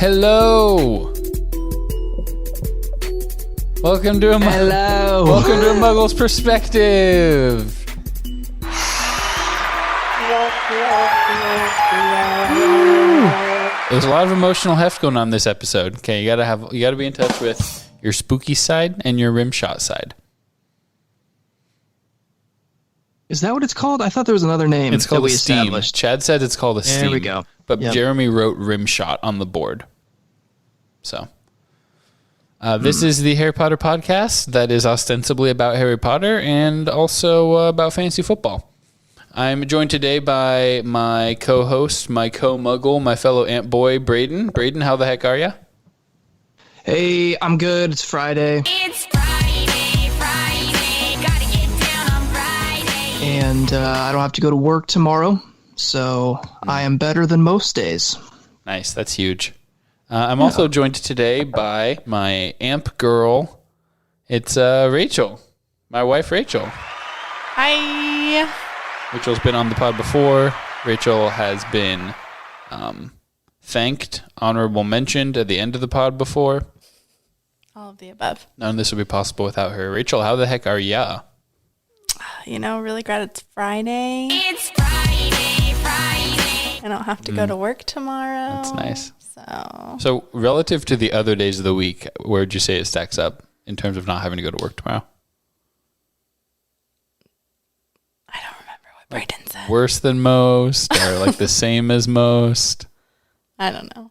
Hello. Welcome to a Muggle's Perspective. There's a lot of emotional heft going on this episode. Okay, you gotta be in touch with your spooky side and your rim shot side. Is that what it's called? I thought there was another name. It's called a steam. Chad said it's called a steam. There we go. But yep. Jeremy wrote rim shot on the board. So, this is the Harry Potter podcast that is ostensibly about Harry Potter and also about fantasy football. I'm joined today by my co-host, my co-muggle, my fellow ant boy, Braden. Braden, how the heck are you? Hey, I'm good. It's Friday. It's Friday. Gotta get down on Friday. And I don't have to go to work tomorrow, so I am better than most days. Nice. That's huge. I'm also joined today by my amp girl. It's Rachel, my wife, Rachel. Hi. Rachel's been on the pod before. Rachel has been thanked, honorable mentioned at the end of the pod before. All of the above. None of this would be possible without her. Rachel, how the heck are ya? Really glad it's Friday. It's Friday. I don't have to go to work tomorrow. That's nice. So relative to the other days of the week, where would you say it stacks up in terms of not having to go to work tomorrow? I don't remember what Braden said. Worse than most, or like the same as most? I don't know.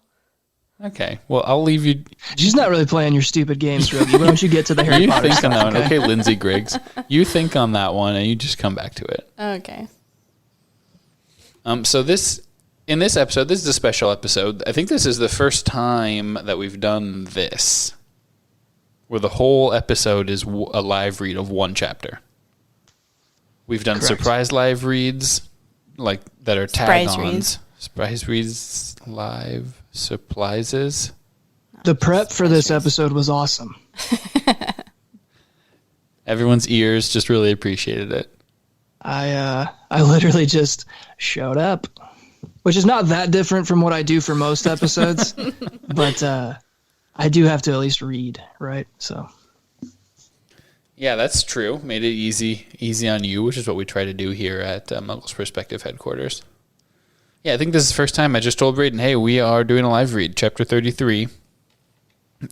Okay, well, I'll leave you. She's not really playing your stupid games, Rogge. Why don't you get to the Harry Potter think stuff, on that one. okay? Okay, Lindsay Griggs. You think on that one, and you just come back to it. Okay. So in this episode, this is a special episode. I think this is the first time that we've done this, where the whole episode is a live read of one chapter. We've done surprise live reads, like that are tag-ons. Surprise reads, live surprises. The prep for this episode was awesome. Everyone's ears just really appreciated it. I literally just showed up, which is not that different from what I do for most episodes, but I do have to at least read, right? So. Yeah, that's true. Made it easy on you, which is what we try to do here at Muggle's Perspective headquarters. Yeah, I think this is the first time I just told Braden, hey, we are doing a live read, chapter 33,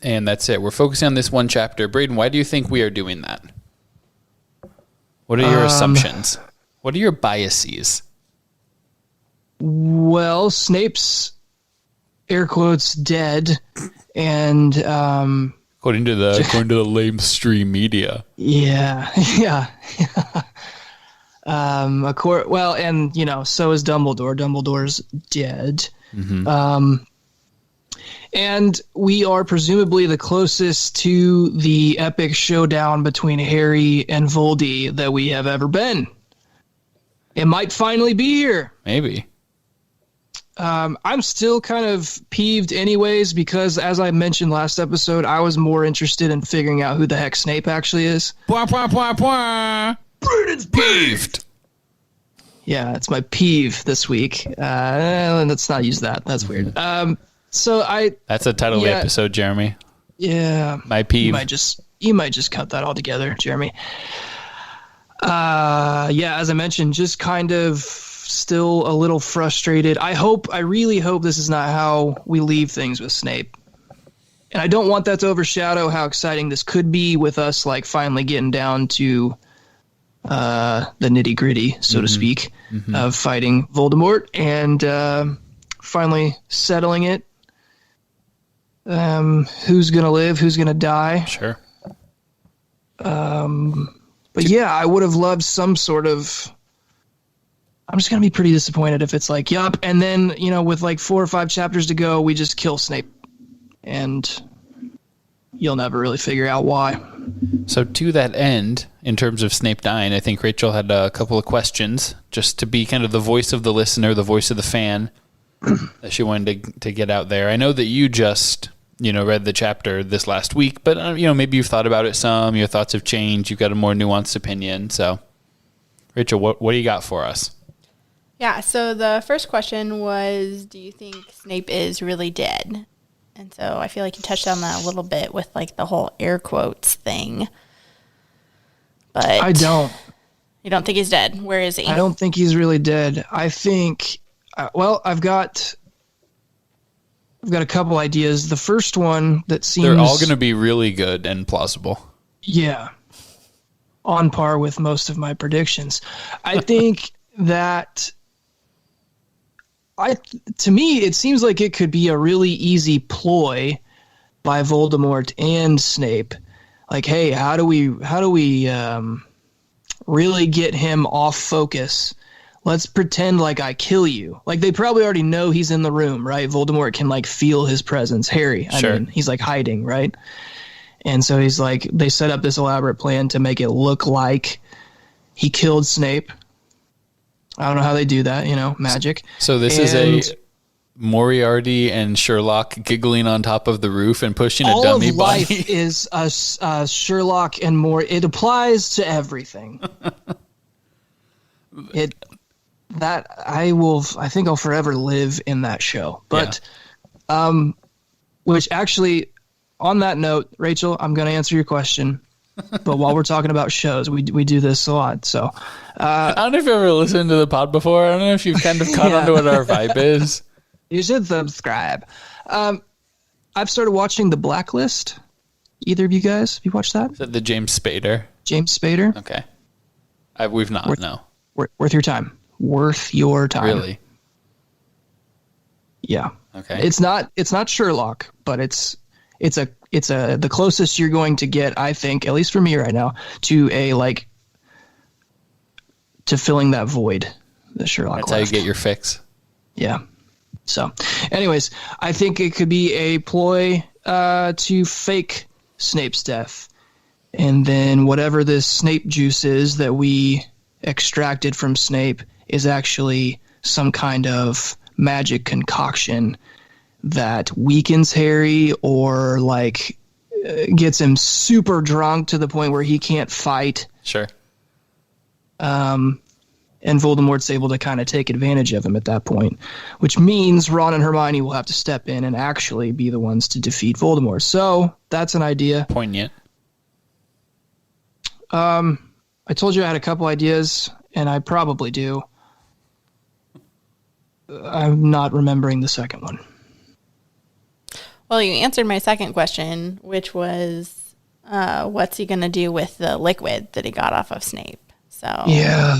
and that's it. We're focusing on this one chapter. Braden, why do you think we are doing that? What are your assumptions? What are your biases? Well, Snape's, air quotes, dead, and according to the lamestream media. Yeah. Well, and so is Dumbledore. Dumbledore's dead. Mm-hmm. And we are presumably the closest to the epic showdown between Harry and Voldy that we have ever been. It might finally be here. Maybe. I'm still kind of peeved anyways, because as I mentioned last episode, I was more interested in figuring out who the heck Snape actually is. Braden's peeved. Yeah, it's my peeve this week. Let's not use that. That's weird. That's a title of the episode, Jeremy. Yeah. My peeve. You might just cut that all together, Jeremy. As I mentioned, just kind of still a little frustrated. I really hope this is not how we leave things with Snape. And I don't want that to overshadow how exciting this could be with us finally getting down to the nitty-gritty, so to speak, of fighting Voldemort and finally settling it. Who's going to live? Who's going to die? Sure. But yeah, I would have loved some sort of... I'm just going to be pretty disappointed if it's yup, and then, with 4 or 5 chapters to go, we just kill Snape. And you'll never really figure out why. So to that end, in terms of Snape dying, I think Rachel had a couple of questions, just to be kind of the voice of the listener, the voice of the fan, that she wanted to get out there. I know that you just... read the chapter this last week, but, maybe you've thought about it some. Your thoughts have changed. You've got a more nuanced opinion. So, Rachel, what do you got for us? Yeah, so the first question was, do you think Snape is really dead? And so I feel like you touched on that a little bit with like the whole air quotes thing. But I don't. You don't think he's dead? Where is he? I don't think he's really dead. I think, I've got a couple ideas. The first one that seems... They're all going to be really good and plausible. Yeah. On par with most of my predictions. I think that... to me, it seems like it could be a really easy ploy by Voldemort and Snape. Like, hey, how do we really get him off focus? Let's pretend like I kill you. Like, they probably already know he's in the room, right? Voldemort can like feel his presence. Harry, I mean, he's like hiding, right? And so he's like, they set up this elaborate plan to make it look like he killed Snape. I don't know how they do that, magic. So this is a Moriarty and Sherlock giggling on top of the roof and pushing a dummy all of life body. is Sherlock and more. It applies to everything. I think I'll forever live in that show. But, which actually, on that note, Rachel, I'm going to answer your question. But while we're talking about shows, we do this a lot. So, I don't know if you've ever listened to the pod before. I don't know if you've kind of caught on to what our vibe is. You should subscribe. I've started watching The Blacklist. Either of you guys, have you watched that? Is that the James Spader? James Spader? Okay. We've not, no. Worth your time. Worth your time. Really? Yeah. Okay. It's not Sherlock, but it's the closest you're going to get, I think, at least for me right now, to to filling that void that Sherlock That's left. how you get your fix. Yeah. So, anyways, I think it could be a ploy to fake Snape's death. And then whatever this Snape juice is that we extracted from Snape is actually some kind of magic concoction that weakens Harry or gets him super drunk to the point where he can't fight. Sure. And Voldemort's able to kind of take advantage of him at that point, which means Ron and Hermione will have to step in and actually be the ones to defeat Voldemort. So that's an idea. Poignant. I told you I had a couple ideas, and I probably do. I'm not remembering the second one. Well, you answered my second question, which was, what's he going to do with the liquid that he got off of Snape? So yeah,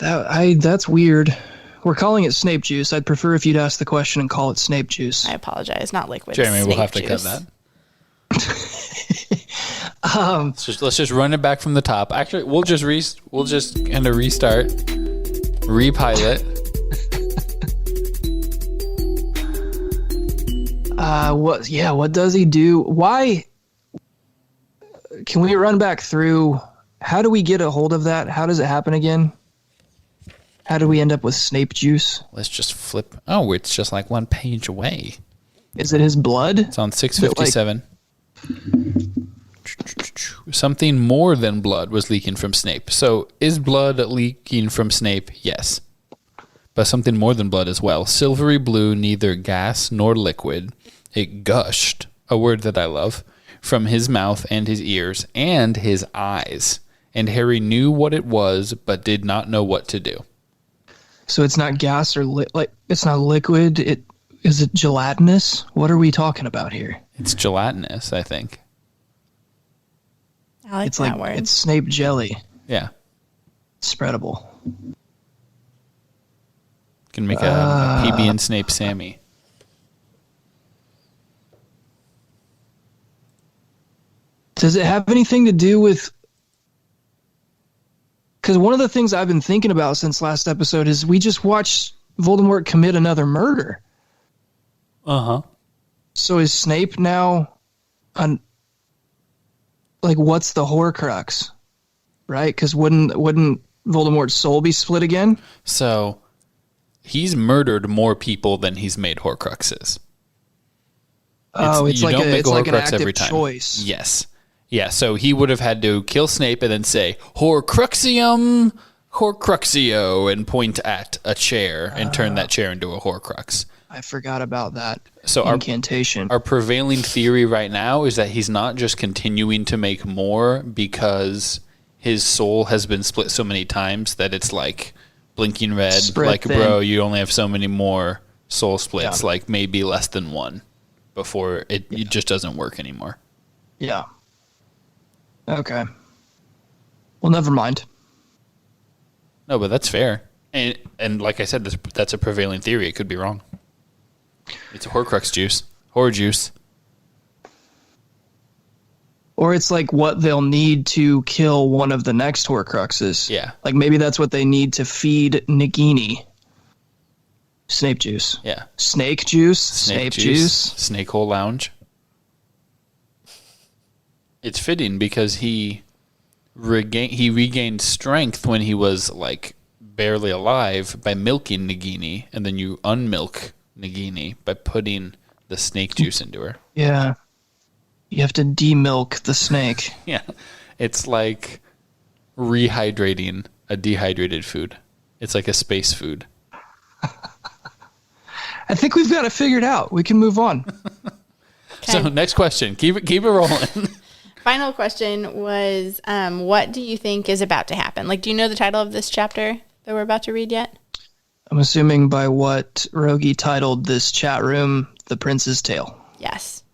that's weird. We're calling it Snape juice. I'd prefer if you'd ask the question and call it Snape juice. I apologize, not liquid. Jeremy, Snape we'll have to juice. cut that. Let's just run it back from the top. Actually, we'll just kind of restart, repilot. What does he do? Why? Can we run back through? How do we get a hold of that? How does it happen again? How do we end up with Snape juice? Let's just flip. Oh, it's just like one page away. Is it his blood? It's on 657. Something more than blood was leaking from Snape. So is blood leaking from Snape? Yes. But something more than blood as well. Silvery blue, neither gas nor liquid. It gushed, a word that I love, from his mouth and his ears and his eyes. And Harry knew what it was, but did not know what to do. So it's not gas or it's not liquid. Is it gelatinous? What are we talking about here? It's gelatinous, I think. I like that word. It's Snape jelly. Yeah. Spreadable. Can make a PB and Snape Sammy. Does it have anything to do with... Because one of the things I've been thinking about since last episode is we just watched Voldemort commit another murder. Uh-huh. So is Snape now... what's the Horcrux? Right? Because wouldn't Voldemort's soul be split again? So he's murdered more people than he's made Horcruxes. It's like an active choice. Yes. Yeah, so he would have had to kill Snape and then say, Horcruxium, Horcruxio and point at a chair and turn that chair into a Horcrux. I forgot about that So incantation. Our prevailing theory right now is that he's not just continuing to make more because his soul has been split so many times that it's like blinking red. Spread like, thin. bro, you only have so many more soul splits, Yeah. like maybe less than one before it just doesn't work anymore. Yeah. Okay. Well, never mind. No, but that's fair. And like I said, that's a prevailing theory. It could be wrong. It's a Horcrux juice. Horror juice. Or it's like what they'll need to kill one of the next Horcruxes. Yeah. Like maybe that's what they need to feed Nagini. Snape juice. Yeah. Snake juice. Snape juice. Snake Hole Lounge. It's fitting because he regained strength when he was like barely alive by milking Nagini, and then you unmilk Nagini by putting the snake juice into her. Yeah. You have to demilk the snake. Yeah. It's like rehydrating a dehydrated food. It's like a space food. I think we've got it figured out. We can move on. So next question. Keep it rolling. Final question was, what do you think is about to happen? Like, do you know the title of this chapter that we're about to read yet? I'm assuming by what Rogge titled this chat room, The Prince's Tale. Yes.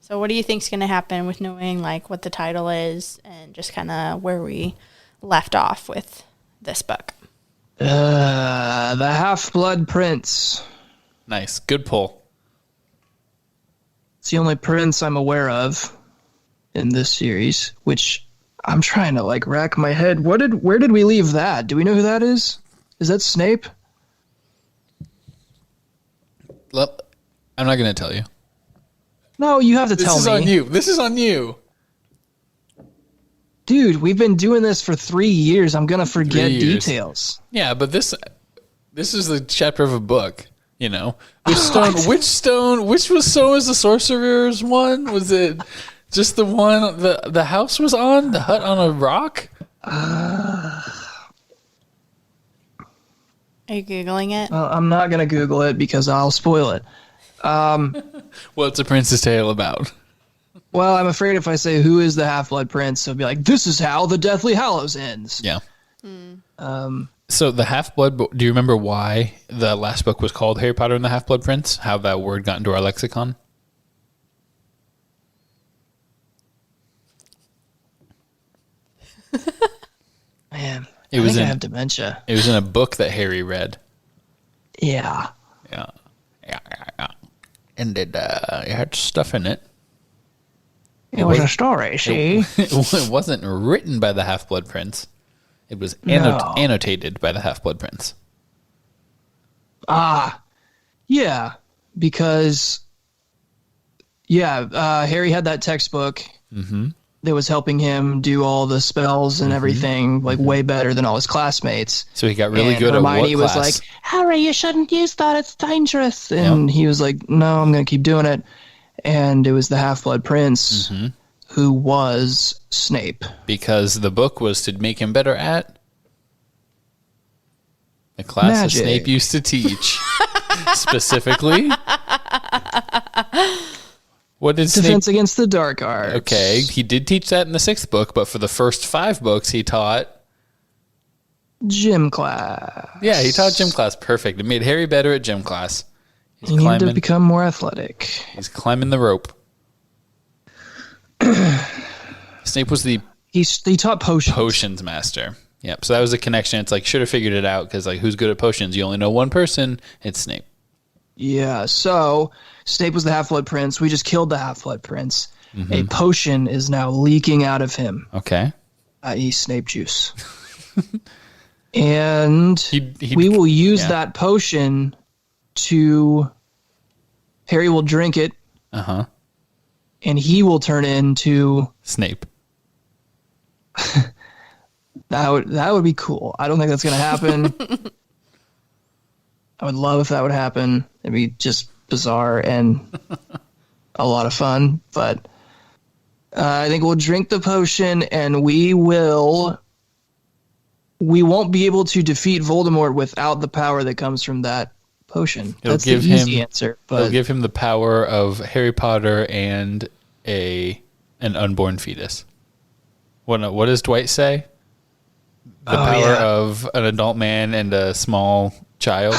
So what do you think's going to happen with knowing like what the title is and just kind of where we left off with this book? The Half-Blood Prince. Nice. Good pull. It's the only prince I'm aware of in this series, which I'm trying to like rack my head. Where did we leave that? Do we know who that is? Is that Snape? I'm not going to tell you. No, you have to This tell is me. on you. This is on you. Dude, we've been doing this for 3 years. I'm gonna forget 3 years. details. Yeah, but this is the chapter of a book, you know. Which stone was the sorcerer's one? Was it just the one the house was on? The hut on a rock? Are you Googling it? I'm not gonna Google it because I'll spoil it. What's a Prince's Tale about? Well, I'm afraid if I say who is the Half-Blood Prince, they'll be like, this is how the Deathly Hallows ends. Yeah. So the Half-Blood, do you remember why the last book was called Harry Potter and the Half-Blood Prince? How that word got into our lexicon? Man, It I was think I in- have dementia. It was in a book that Harry read. Yeah. Yeah. And it had stuff in it. It was a story, see? It wasn't written by the Half-Blood Prince. It was No. annotated by the Half-Blood Prince. Yeah, because Harry had that textbook that was helping him do all the spells and everything, like way better than all his classmates. So he got really And good Hermione at what was class? like, Harry, you shouldn't use that. It's dangerous. And he was like, no, I'm going to keep doing it. And it was the Half-Blood Prince who was Snape. Because the book was to make him better at the class Magic. that Snape used to teach. Specifically, what did Snape? Defense against the dark arts. Okay, he did teach that in the 6th book, but for the first 5 books, he taught. Gym class. Yeah, he taught gym class. Perfect. It made Harry better at gym class. He's He needed to climbing. become more athletic. He's climbing the rope. Snape was the He taught potions. potions master. Yep. So that was a connection. It's like should have figured it out because like who's good at potions? You only know one person. It's Snape. Yeah, so Snape was the Half-Blood Prince. We just killed the Half-Blood Prince. A potion is now leaking out of him, Okay. i.e. Snape juice. And He'd- we will use yeah. that potion to... Harry will drink it, Uh-huh. and he will turn into... Snape. That would be cool. I don't think that's going to happen. I would love if that would happen. It'd be just bizarre and a lot of fun. But I think we'll drink the potion and we will we won't be able to defeat Voldemort without the power that comes from that potion. It'll That's give the easy him- answer. It'll But give him the power of Harry Potter and an unborn fetus. What does Dwight say? The power yeah. of an adult man and a small child.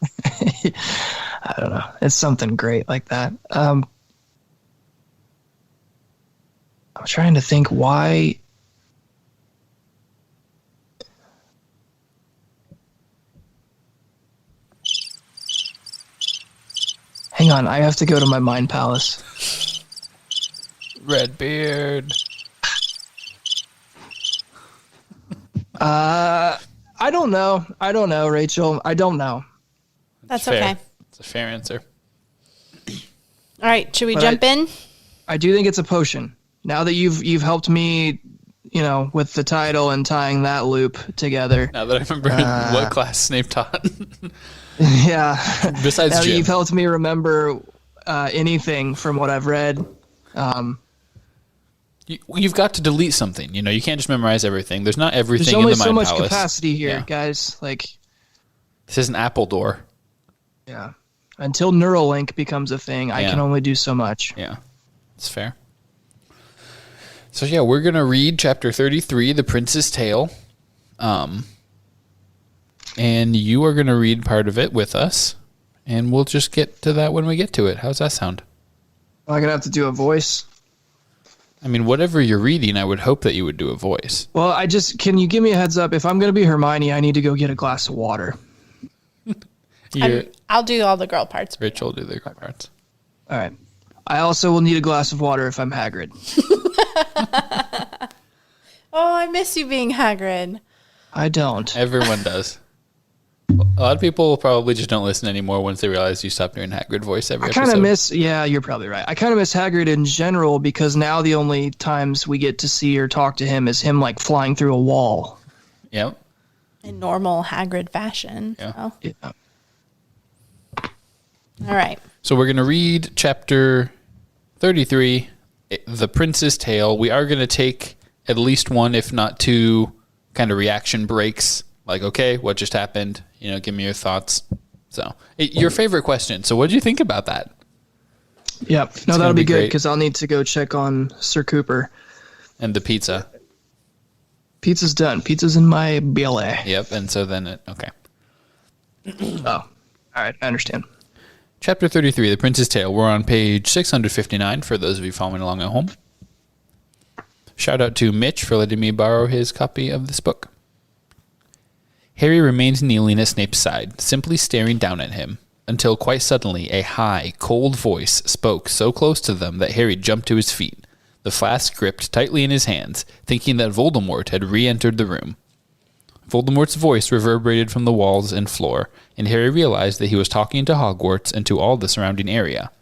I don't know. It's something great like that. I'm trying to think why. Hang on, I have to go to my mind palace. Redbeard. I don't know, Rachel. I don't know. That's Fair. okay. It's a fair answer. All right, should we But jump in? I do think it's a potion. Now that you've helped me, with the title and tying that loop together. Now that I remember what class Snape taught. Yeah. Besides Now that Jim. you've helped me remember anything from what I've read. You've got to delete something. You can't just memorize everything. There's not everything There's in only the mind so much palace. capacity here, Yeah. guys. Like, This is an Apple door. yeah. Until Neuralink becomes a thing, I Yeah. can only do so much. Yeah, it's fair. So yeah, we're gonna read chapter 33, The Prince's Tale, and you are gonna read part of it with us, and we'll just get to that when we get to it. How's that sound? Am I gonna have to do a voice? I mean, whatever you're reading, I would hope that you would do a voice. Well, can you give me a heads up? If I'm gonna be Hermione, I need to go get a glass of water. I'll do all the girl parts. Rachel will do the parts. All right. I also will need a glass of water if I'm Hagrid. Oh, I miss you being Hagrid. I don't. Everyone does. A lot of people probably just don't listen anymore once they realize you stop doing Hagrid voice every I kind episode. of miss. Yeah, you're probably right. I kind of miss Hagrid in general because now the only times we get to see or talk to him is him like flying through a wall. Yep. In normal Hagrid fashion. Yeah. So. Yeah. All right. So we're going to read chapter 33, The Prince's Tale. We are going to take at least one, if not two, kind of reaction breaks. Like, okay, what just happened? Give me your thoughts. So, your favorite question. So what did you think about that? Yep. No, gonna that'll be be good great. because I'll need to go check on Sir Cooper. And the pizza. Pizza's done. Pizza's in my belly. Yep. And so then okay. Oh, all right. I understand. Chapter 33, The Prince's Tale. We're on page 659 for those of you following along at home. Shout out to Mitch for letting me borrow his copy of this book. Harry remained kneeling at Snape's side, simply staring down at him, until quite suddenly a high, cold voice spoke so close to them that Harry jumped to his feet, the flask gripped tightly in his hands, thinking that Voldemort had re-entered the room. Voldemort's voice reverberated from the walls and floor, and Harry realized that he was talking to Hogwarts and to all the surrounding area.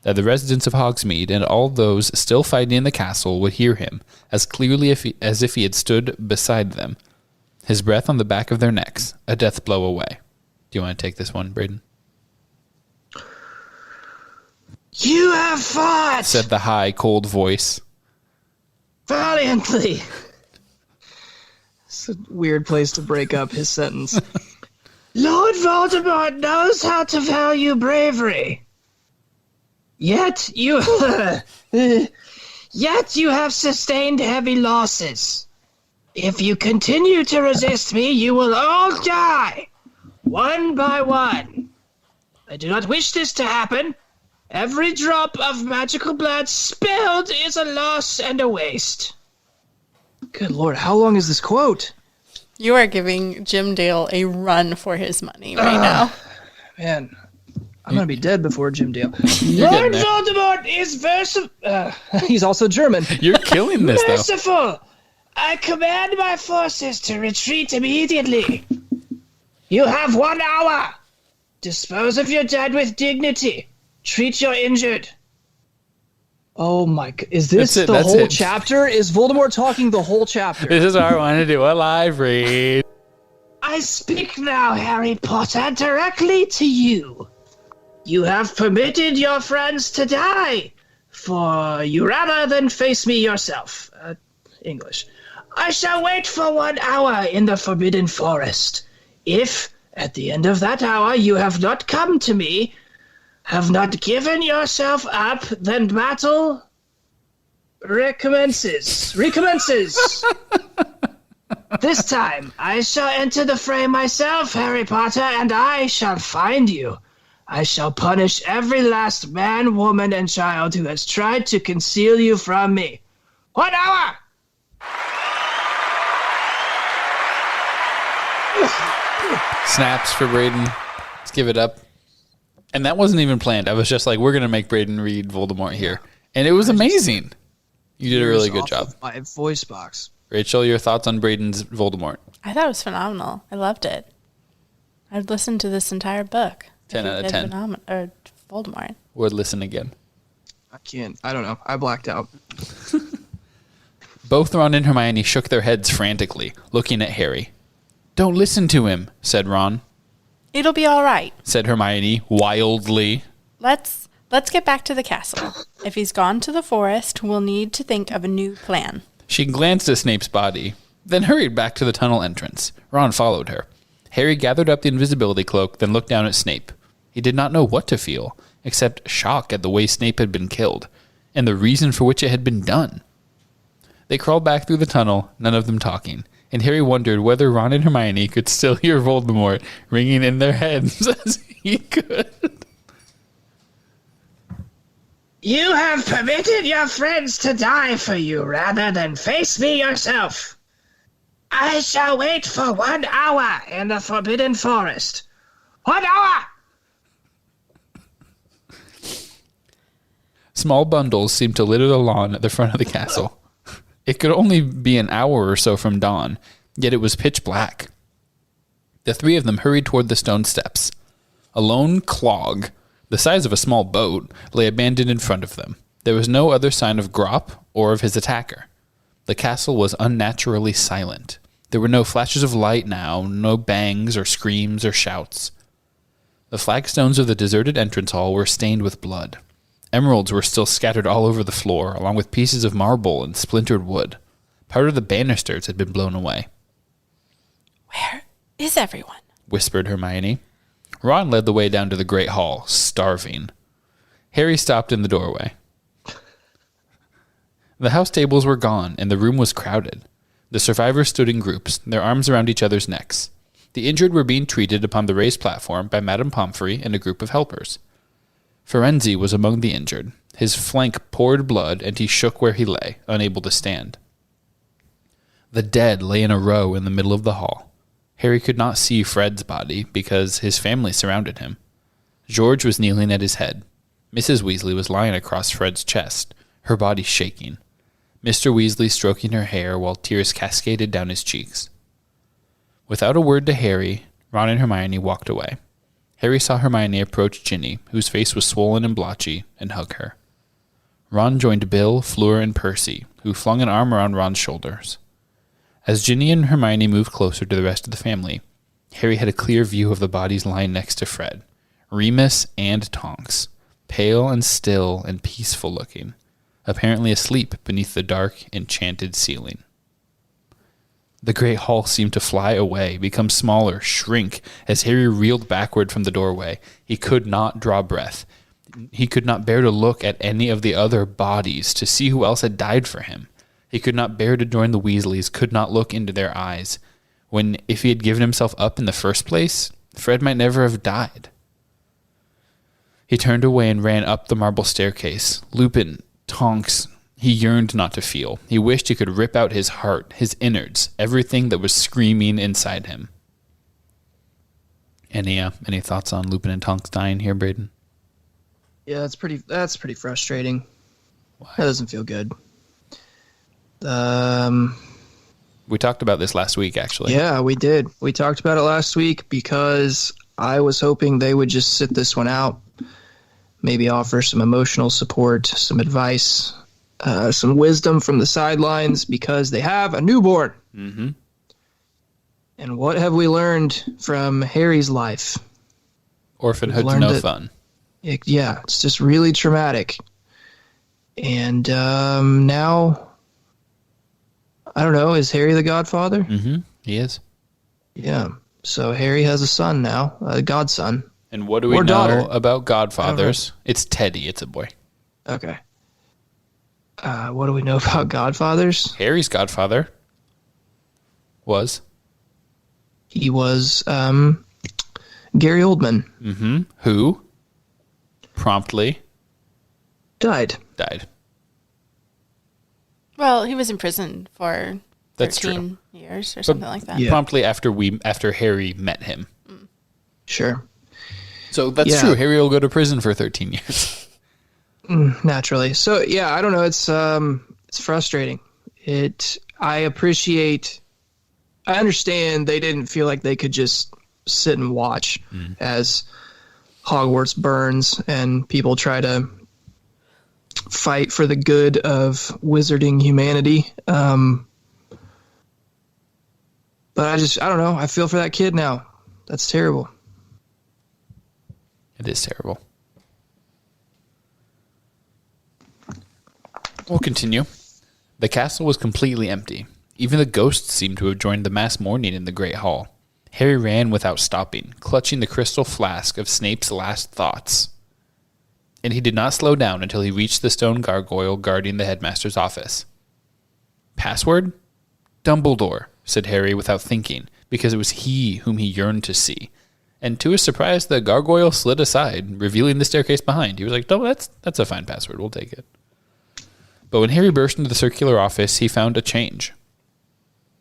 That the residents of Hogsmeade and all those still fighting in the castle would hear him as clearly as if he had stood beside them, his breath on the back of their necks, a death blow away. Do you want to take this one, Braden? You have fought Said the high, cold voice. valiantly. It's a weird place to break up his sentence. Lord Voldemort knows how to value bravery. Yet you have sustained heavy losses. If you continue to resist me, you will all die, one by one. I do not wish this to happen. Every drop of magical blood spilled is a loss and a waste. Good Lord, how long is this quote? You are giving Jim Dale a run for his money right now. Man, I'm gonna be dead before Jim Dale. getting Lord there. Voldemort is he's also German. You're killing this, though. Merciful! I command my forces to retreat immediately. You have 1 hour. Dispose of your dead with dignity. Treat your injured. Oh my god. Is this That's it, the that's whole it. chapter? Is Voldemort talking the whole chapter? This is why I want to do a live read. I speak now, Harry Potter, directly to you. You have permitted your friends to die, for you rather than face me yourself. English. I shall wait for 1 hour in the Forbidden Forest. If, at the end of that hour, you have not come to me, have not given yourself up, then battle recommences. This time, I shall enter the fray myself, Harry Potter, and I shall find you. I shall punish every last man, woman, and child who has tried to conceal you from me. 1 hour! Snaps for Braden. Let's give it up. And that wasn't even planned. I was just like, we're going to make Braden read Voldemort here. And it was amazing. You did a really good job. My voice box. Rachel, your thoughts on Braden's Voldemort? I thought it was phenomenal. I loved it. I'd listen to this entire book. 10 out of 10. Or Voldemort. Would listen again. I can't. I don't know. I blacked out. Both Ron and Hermione shook their heads frantically, looking at Harry. Don't listen to him, said Ron. It'll be all right. Said Hermione, wildly. Let's get back to the castle. If he's gone to the forest, we'll need to think of a new plan. She glanced at Snape's body, then hurried back to the tunnel entrance. Ron followed her. Harry gathered up the invisibility cloak, then looked down at Snape. He did not know what to feel, except shock at the way Snape had been killed, and the reason for which it had been done. They crawled back through the tunnel, none of them talking, and Harry wondered whether Ron and Hermione could still hear Voldemort ringing in their heads as he could. You have permitted your friends to die for you rather than face me yourself. I shall wait for 1 hour in the Forbidden Forest. 1 hour! Small bundles seemed to litter the lawn at the front of the castle. It could only be an hour or so from dawn, yet it was pitch black. The three of them hurried toward the stone steps. A lone clog, the size of a small boat, lay abandoned in front of them. There was no other sign of Gropp or of his attacker. The castle was unnaturally silent. There were no flashes of light now, no bangs or screams or shouts. The flagstones of the deserted entrance hall were stained with blood. Emeralds were still scattered all over the floor, along with pieces of marble and splintered wood. Part of the banisters had been blown away. Where is everyone? Whispered Hermione. Ron led the way down to the great hall, starving. Harry stopped in the doorway. The house tables were gone, and the room was crowded. The survivors stood in groups, their arms around each other's necks. The injured were being treated upon the raised platform by Madame Pomfrey and a group of helpers. Ferenzi was among the injured. His flank poured blood, and he shook where he lay, unable to stand. The dead lay in a row in the middle of the hall. Harry could not see Fred's body because his family surrounded him. George was kneeling at his head. Mrs. Weasley was lying across Fred's chest, her body shaking. Mr. Weasley stroking her hair while tears cascaded down his cheeks. Without a word to Harry, Ron and Hermione walked away. Harry saw Hermione approach Ginny, whose face was swollen and blotchy, and hug her. Ron joined Bill, Fleur, and Percy, who flung an arm around Ron's shoulders. As Ginny and Hermione moved closer to the rest of the family, Harry had a clear view of the bodies lying next to Fred, Remus and Tonks, pale and still and peaceful looking, apparently asleep beneath the dark, enchanted ceiling. The great hall seemed to fly away, become smaller, shrink, as Harry reeled backward from the doorway. He could not draw breath. He could not bear to look at any of the other bodies to see who else had died for him. He could not bear to join the Weasleys, could not look into their eyes, when, if he had given himself up in the first place, Fred might never have died. He turned away and ran up the marble staircase. Lupin, Tonks, he yearned not to feel. He wished he could rip out his heart, his innards, everything that was screaming inside him. Any thoughts on Lupin and Tonks dying here, Braden? Yeah, that's pretty frustrating. Why? That doesn't feel good. We talked about this last week, actually. Yeah, we did. We talked about it last week because I was hoping they would just sit this one out, maybe offer some emotional support, some advice, some wisdom from the sidelines, because they have a newborn. Mm-hmm. And what have we learned from Harry's life? Orphanhood's no fun. Yeah, it's just really traumatic. And now I don't know. Is Harry the godfather? He is. Yeah. So Harry has a son now, a godson. And what do we Or know daughter. about godfathers? It's Teddy. It's a boy. Okay. What do we know about godfathers? Harry's godfather was. He was Gary Oldman. Who promptly Died. died. Well, he was in prison for That's 13 years or something like that. Yeah. Promptly after Harry met him. Sure. So that's Yeah. true. Harry will go to prison for 13 years. Naturally. So yeah, I don't know. It's frustrating. I understand they didn't feel like they could just sit and watch as Hogwarts burns and people try to fight for the good of wizarding humanity. But I don't know. I feel for that kid now. That's terrible. It is terrible. We'll continue. The castle was completely empty. Even the ghosts seemed to have joined the mass mourning in the great hall. Harry ran without stopping, clutching the crystal flask of Snape's last thoughts. And he did not slow down until he reached the stone gargoyle guarding the headmaster's office. Password? Dumbledore, said Harry without thinking, because it was he whom he yearned to see. And to his surprise, the gargoyle slid aside, revealing the staircase behind. He was like, "Oh, that's a fine password. We'll take it." But when Harry burst into the circular office, he found a change.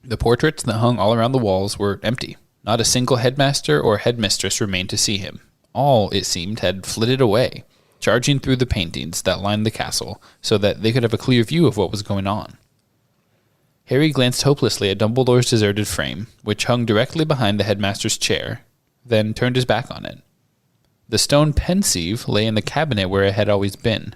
The portraits that hung all around the walls were empty. Not a single headmaster or headmistress remained to see him. All, it seemed, had flitted away, charging through the paintings that lined the castle so that they could have a clear view of what was going on. Harry glanced hopelessly at Dumbledore's deserted frame, which hung directly behind the headmaster's chair, then turned his back on it. The stone pensieve lay in the cabinet where it had always been.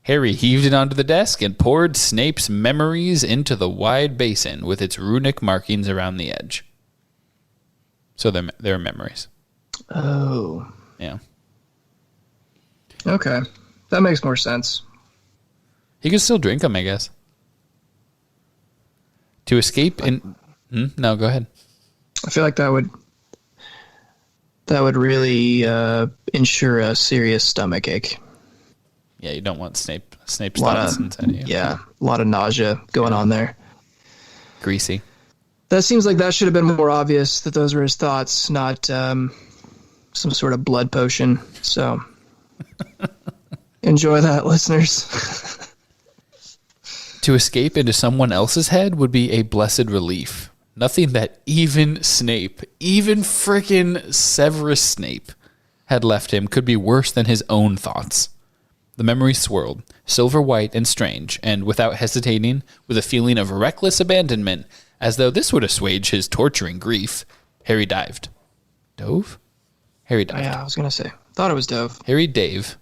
Harry heaved it onto the desk and poured Snape's memories into the wide basin with its runic markings around the edge. So they're memories. Oh. Yeah. Okay. That makes more sense. He could still drink them, I guess. To escape in... No, go ahead. I feel like that would really ensure a serious stomach ache. Yeah, you don't want Snape's Lot thoughts of- inside of you. Yeah, a lot of nausea going on there. Greasy. That seems like that should have been more obvious that those were his thoughts, not some sort of blood potion. So enjoy that, listeners. To escape into someone else's head would be a blessed relief. Nothing that even Snape, even frickin' Severus Snape, had left him could be worse than his own thoughts. The memory swirled, silver white and strange, and without hesitating, with a feeling of reckless abandonment, as though this would assuage his torturing grief, Harry dived. Dove? Harry dived. Yeah, I was going to say. Thought it was dove. Harry Dave.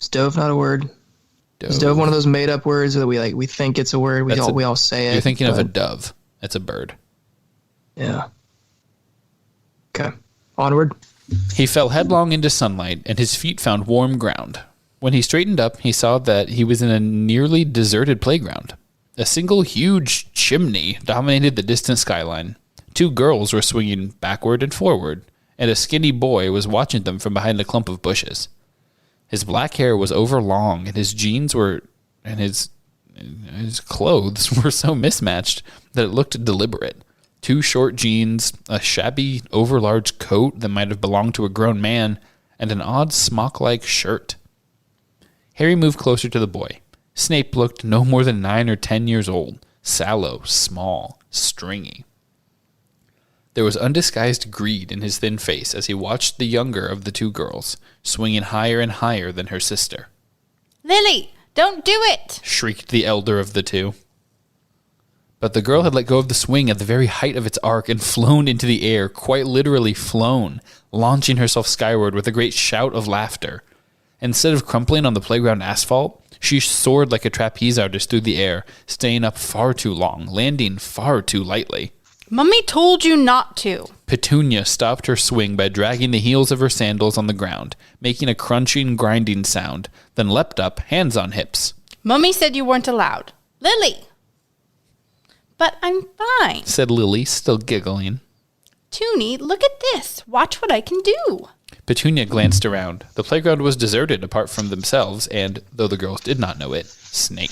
Is dove not a word? Is dove one of those made-up words that we think it's a word? We all say it. You're thinking of a but- dove. It's a bird. Yeah. Okay. Onward. He fell headlong into sunlight, and his feet found warm ground. When he straightened up, he saw that he was in a nearly deserted playground. A single huge chimney dominated the distant skyline. Two girls were swinging backward and forward, and a skinny boy was watching them from behind a clump of bushes. His black hair was overlong, and his jeans were, and his clothes were so mismatched that it looked deliberate. 2 short jeans, a shabby, overlarge coat that might have belonged to a grown man, and an odd smock-like shirt. Harry moved closer to the boy. Snape looked no more than 9 or 10 years old, sallow, small, stringy. There was undisguised greed in his thin face as he watched the younger of the 2 girls, swinging higher and higher than her sister. Lily, don't do it! Shrieked the elder of the 2. But the girl had let go of the swing at the very height of its arc and flown into the air, quite literally flown, launching herself skyward with a great shout of laughter. Instead of crumpling on the playground asphalt, she soared like a trapeze artist through the air, staying up far too long, landing far too lightly. Mummy told you not to. Petunia stopped her swing by dragging the heels of her sandals on the ground, making a crunching, grinding sound, then leapt up, hands on hips. Mummy said you weren't allowed. Lily! But I'm fine. said Lily, still giggling. Toonie, look at this. Watch what I can do. Petunia glanced around. The playground was deserted apart from themselves and, though the girls did not know it, Snape.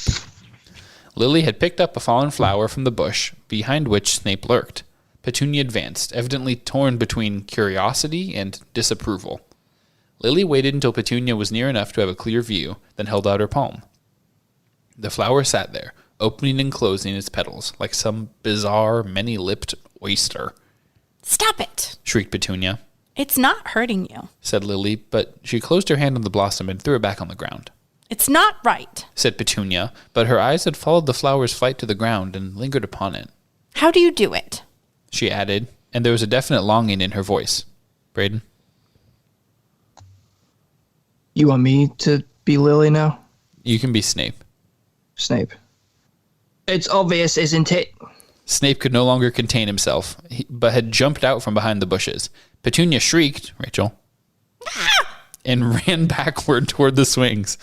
Lily had picked up a fallen flower from the bush, behind which Snape lurked. Petunia advanced, evidently torn between curiosity and disapproval. Lily waited until Petunia was near enough to have a clear view, then held out her palm. The flower sat there, opening and closing its petals like some bizarre, many-lipped oyster. Stop it. Shrieked Petunia. It's not hurting you. Said Lily, but she closed her hand on the blossom and threw it back on the ground. It's not right. Said Petunia, but her eyes had followed the flower's flight to the ground and lingered upon it. How do you do it? She added, and there was a definite longing in her voice. Braden? You want me to be Lily now? You can be Snape. Snape. It's obvious, isn't it? Snape could no longer contain himself, but had jumped out from behind the bushes. Petunia shrieked, Rachel, and ran backward toward the swings.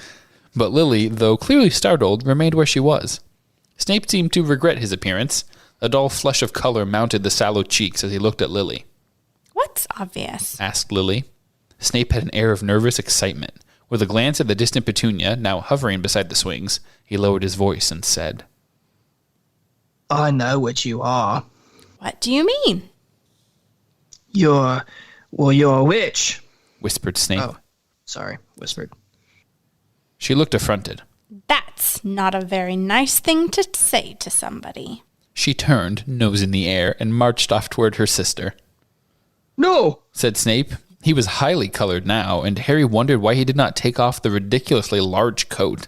But Lily, though clearly startled, remained where she was. Snape seemed to regret his appearance. A dull flush of color mounted the sallow cheeks as he looked at Lily. What's obvious? Asked Lily. Snape had an air of nervous excitement. With a glance at the distant Petunia, now hovering beside the swings, he lowered his voice and said, I know what you are. What do you mean? You're a witch. Whispered Snape. Oh, sorry, whispered. She looked affronted. That's not a very nice thing to say to somebody. She turned, nose in the air, and marched off toward her sister. No! Said Snape. He was highly colored now, and Harry wondered why he did not take off the ridiculously large coat,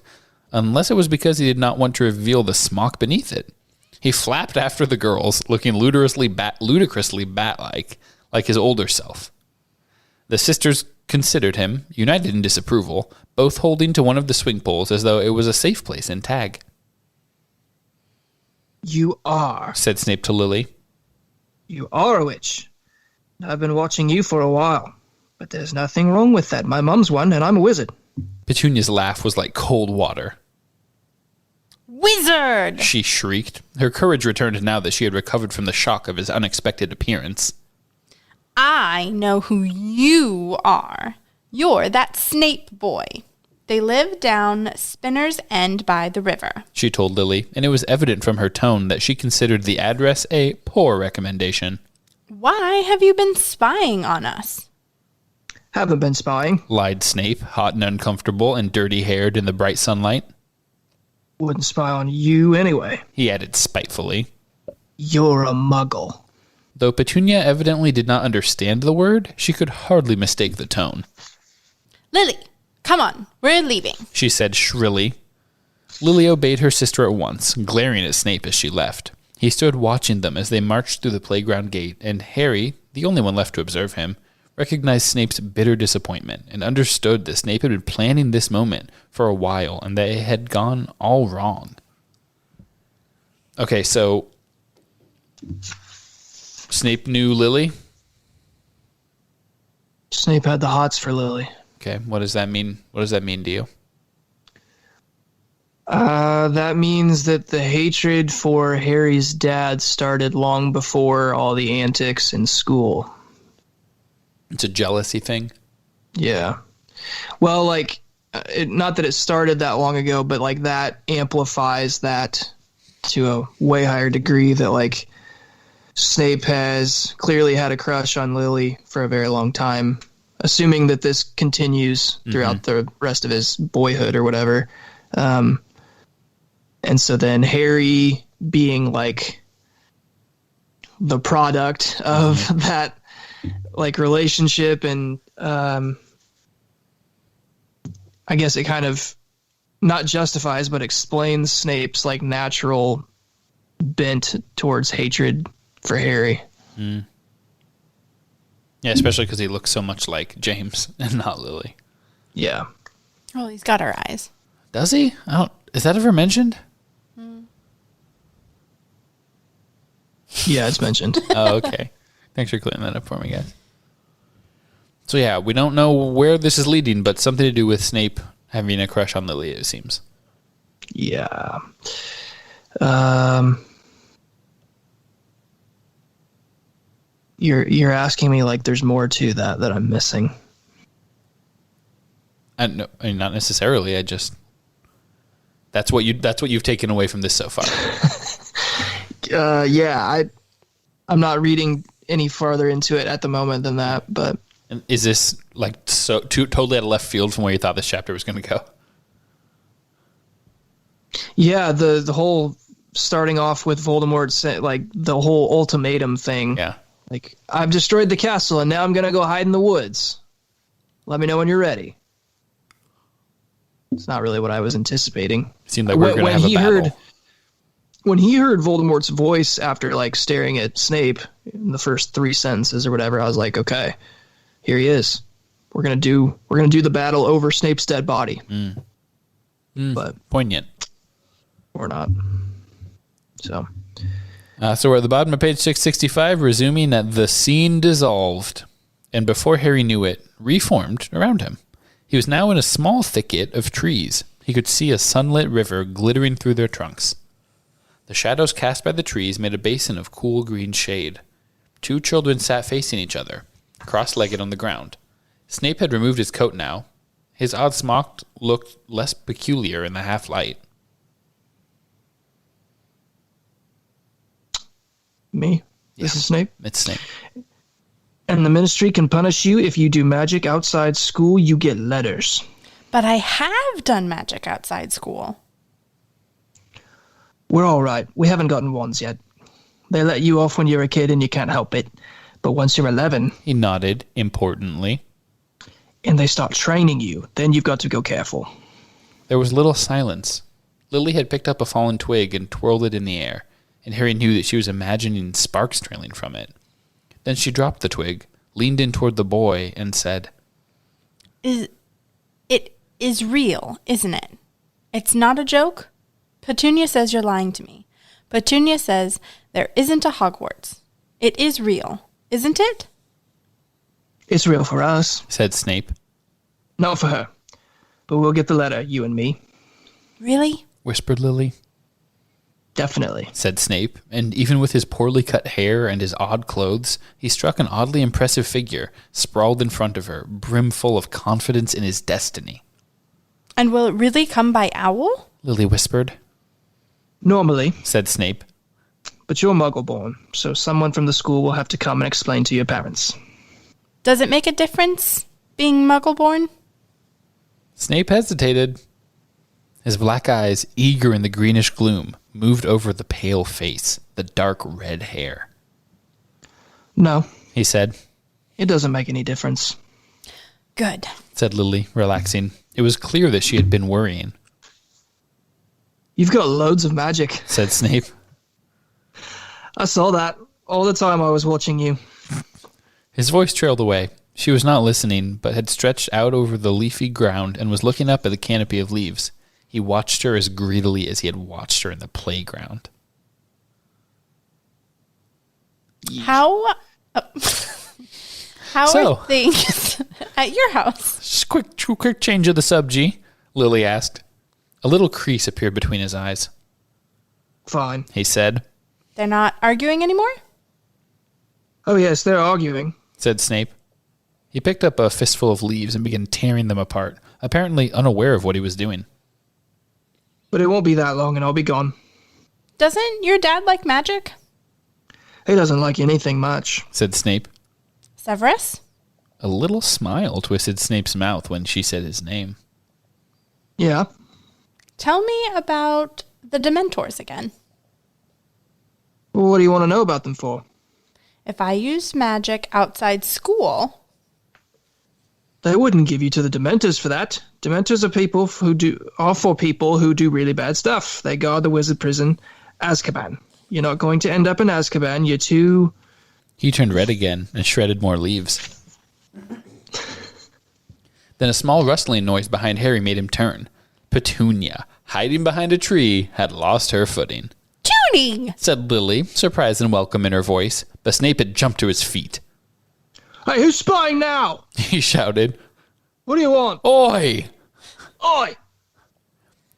unless it was because he did not want to reveal the smock beneath it. He flapped after the girls, looking ludicrously bat-like, like his older self. The sisters considered him, united in disapproval, both holding to one of the swing poles as though it was a safe place in tag. You are. Said Snape to Lily. You are a witch. I've been watching you for a while. But there's nothing wrong with that. My mum's one, and I'm a wizard. Petunia's laugh was like cold water. Wizard! She shrieked. Her courage returned now that she had recovered from the shock of his unexpected appearance. I know who you are. You're that Snape boy. They live down Spinner's End by the river. She told Lily, and it was evident from her tone that she considered the address a poor recommendation. Why have you been spying on us? Haven't been spying. Lied Snape, hot and uncomfortable and dirty-haired in the bright sunlight. Wouldn't spy on you anyway. He added spitefully. You're a muggle. Though Petunia evidently did not understand the word, she could hardly mistake the tone. Lily, come on, we're leaving. She said shrilly. Lily obeyed her sister at once, glaring at Snape as she left. He stood watching them as they marched through the playground gate, and Harry, the only one left to observe him, recognized Snape's bitter disappointment and understood that Snape had been planning this moment for a while and that it had gone all wrong. Okay, so Snape knew Lily? Snape had the hots for Lily. Okay, what does that mean? What does that mean to you? That means that the hatred for Harry's dad started long before all the antics in school. It's a jealousy thing? Yeah. Well, like, not that it started that long ago, but, like, that amplifies that to a way higher degree that, like, Snape has clearly had a crush on Lily for a very long time, assuming that this continues throughout the rest of his boyhood or whatever. And so then Harry being, like, the product of that, like, relationship, and I guess it kind of not justifies but explains Snape's, like, natural bent towards hatred for Harry. Yeah, especially because he looks so much like James and not Lily. Yeah. Well, he's got our eyes. Does he? Is that ever mentioned? Yeah, it's mentioned. Oh, okay. Thanks for clearing that up for me, guys. So yeah, we don't know where this is leading, but something to do with Snape having a crush on Lily, it seems. Yeah. You're asking me like there's more to that I'm missing. No, I mean, not necessarily. That's what you've taken away from this so far. I'm not reading any farther into it at the moment than that, but And is this like totally out of left field from where you thought this chapter was going to go? yeah, the whole starting off with Voldemort, like the whole ultimatum thing. Yeah. Like, I've destroyed the castle and now I'm going to go hide in the woods. Let me know when you're ready. It's not really what I was anticipating. It seemed like we were going to have a battle. When he heard Voldemort's voice after like staring at Snape in the first 3 sentences or whatever, I was like, okay, here he is. We're gonna do the battle over Snape's dead body. But Poignant. we're not. So So we're at the bottom of page 665, resuming that the scene dissolved, and before Harry knew it, reformed around him. He was now in a small thicket of trees. He could see a sunlit river glittering through their trunks. The shadows cast by the trees made a basin of cool green shade. 2 children sat facing each other, cross-legged on the ground. Snape had removed his coat now. His odd smock looked less peculiar in the half-light. me, this is Snape. It's Snape. And the Ministry can punish you if you do magic outside school. You get letters. But I have done magic outside school. We're all right. We haven't gotten wands yet. They let you off when you're a kid and you can't help it. But once you're 11 He nodded importantly. and they start training you, then you've got to go careful. There was little silence. Lily had picked up a fallen twig and twirled it in the air, and Harry knew that she was imagining sparks trailing from it. Then she dropped the twig, leaned in toward the boy, and said, It is real, isn't it? It's not a joke? Petunia says you're lying to me. Petunia says there isn't a Hogwarts. It is real, isn't it? It's real for us, said Snape. not for her. But we'll get the letter, you and me. Really? Whispered Lily. Definitely. Said Snape, and even with his poorly cut hair and his odd clothes, he struck an oddly impressive figure, sprawled in front of her, brimful of confidence in his destiny. And will it really come by owl? Lily whispered. Normally, Said Snape. but you're Muggle-born, so someone from the school will have to come and explain to your parents. Does it make a difference being Muggle-born? Snape hesitated. His black eyes, eager in the greenish gloom, moved over the pale face, the dark red hair. No, He said. it doesn't make any difference. Good. Said Lily, relaxing. It was clear that she had been worrying. You've got loads of magic. Said Snape. I saw that all the time I was watching you. His voice trailed away. She was not listening, but had stretched out over the leafy ground and was looking up at the canopy of leaves. He watched her as greedily as he had watched her in the playground. How So- are things at your house? Just quick change of the subject, Lily asked. A little crease appeared between his eyes. Fine. He said. They're not arguing anymore? Oh yes, they're arguing. Said Snape. He picked up a fistful of leaves and began tearing them apart, apparently unaware of what he was doing. But it won't be that long and I'll be gone. Doesn't your dad like magic? He doesn't like anything much. Said Snape. Severus? A little smile twisted Snape's mouth when she said his name. Yeah. Tell me about the Dementors again. Well, what do you want to know about them for? If I used magic outside school, They wouldn't give you to the Dementors for that. Dementors are for people who do really bad stuff. They guard the wizard prison, Azkaban. You're not going to end up in Azkaban. You're too... He turned red again and shredded more leaves. Then a small rustling noise behind Harry made him turn. Petunia, hiding behind a tree, had lost her footing. tuning! Said Lily, surprised and welcome in her voice, but Snape had jumped to his feet. Hey, who's spying now? He shouted, What do you want? Oi! Oi!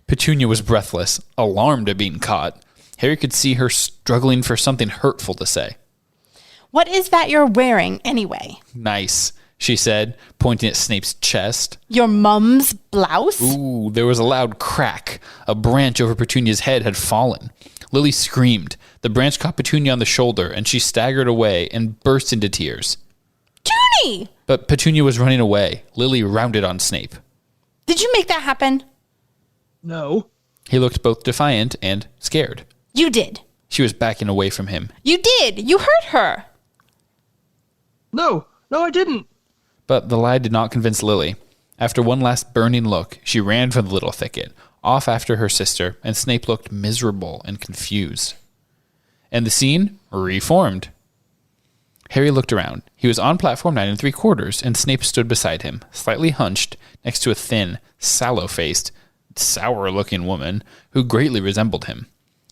Petunia was breathless, alarmed at being caught. Harry could see her struggling for something hurtful to say. What is that you're wearing anyway? Nice, she said, pointing at Snape's chest. Your mum's blouse? Ooh, there was a loud crack. A branch over Petunia's head had fallen. Lily screamed. The branch caught Petunia on the shoulder, and she staggered away and burst into tears. Toonie! But Petunia was running away. Lily rounded on Snape. Did you make that happen? No. He looked both defiant and scared. You did. She was backing away from him. You did. You hurt her. No, I didn't. But the lie did not convince Lily. After one last burning look, she ran from the little thicket, off after her sister, and Snape looked miserable and confused. And the scene reformed. Harry looked around. He was on platform 9 3/4, and Snape stood beside him, slightly hunched, next to a thin, sallow-faced, sour-looking woman who greatly resembled him.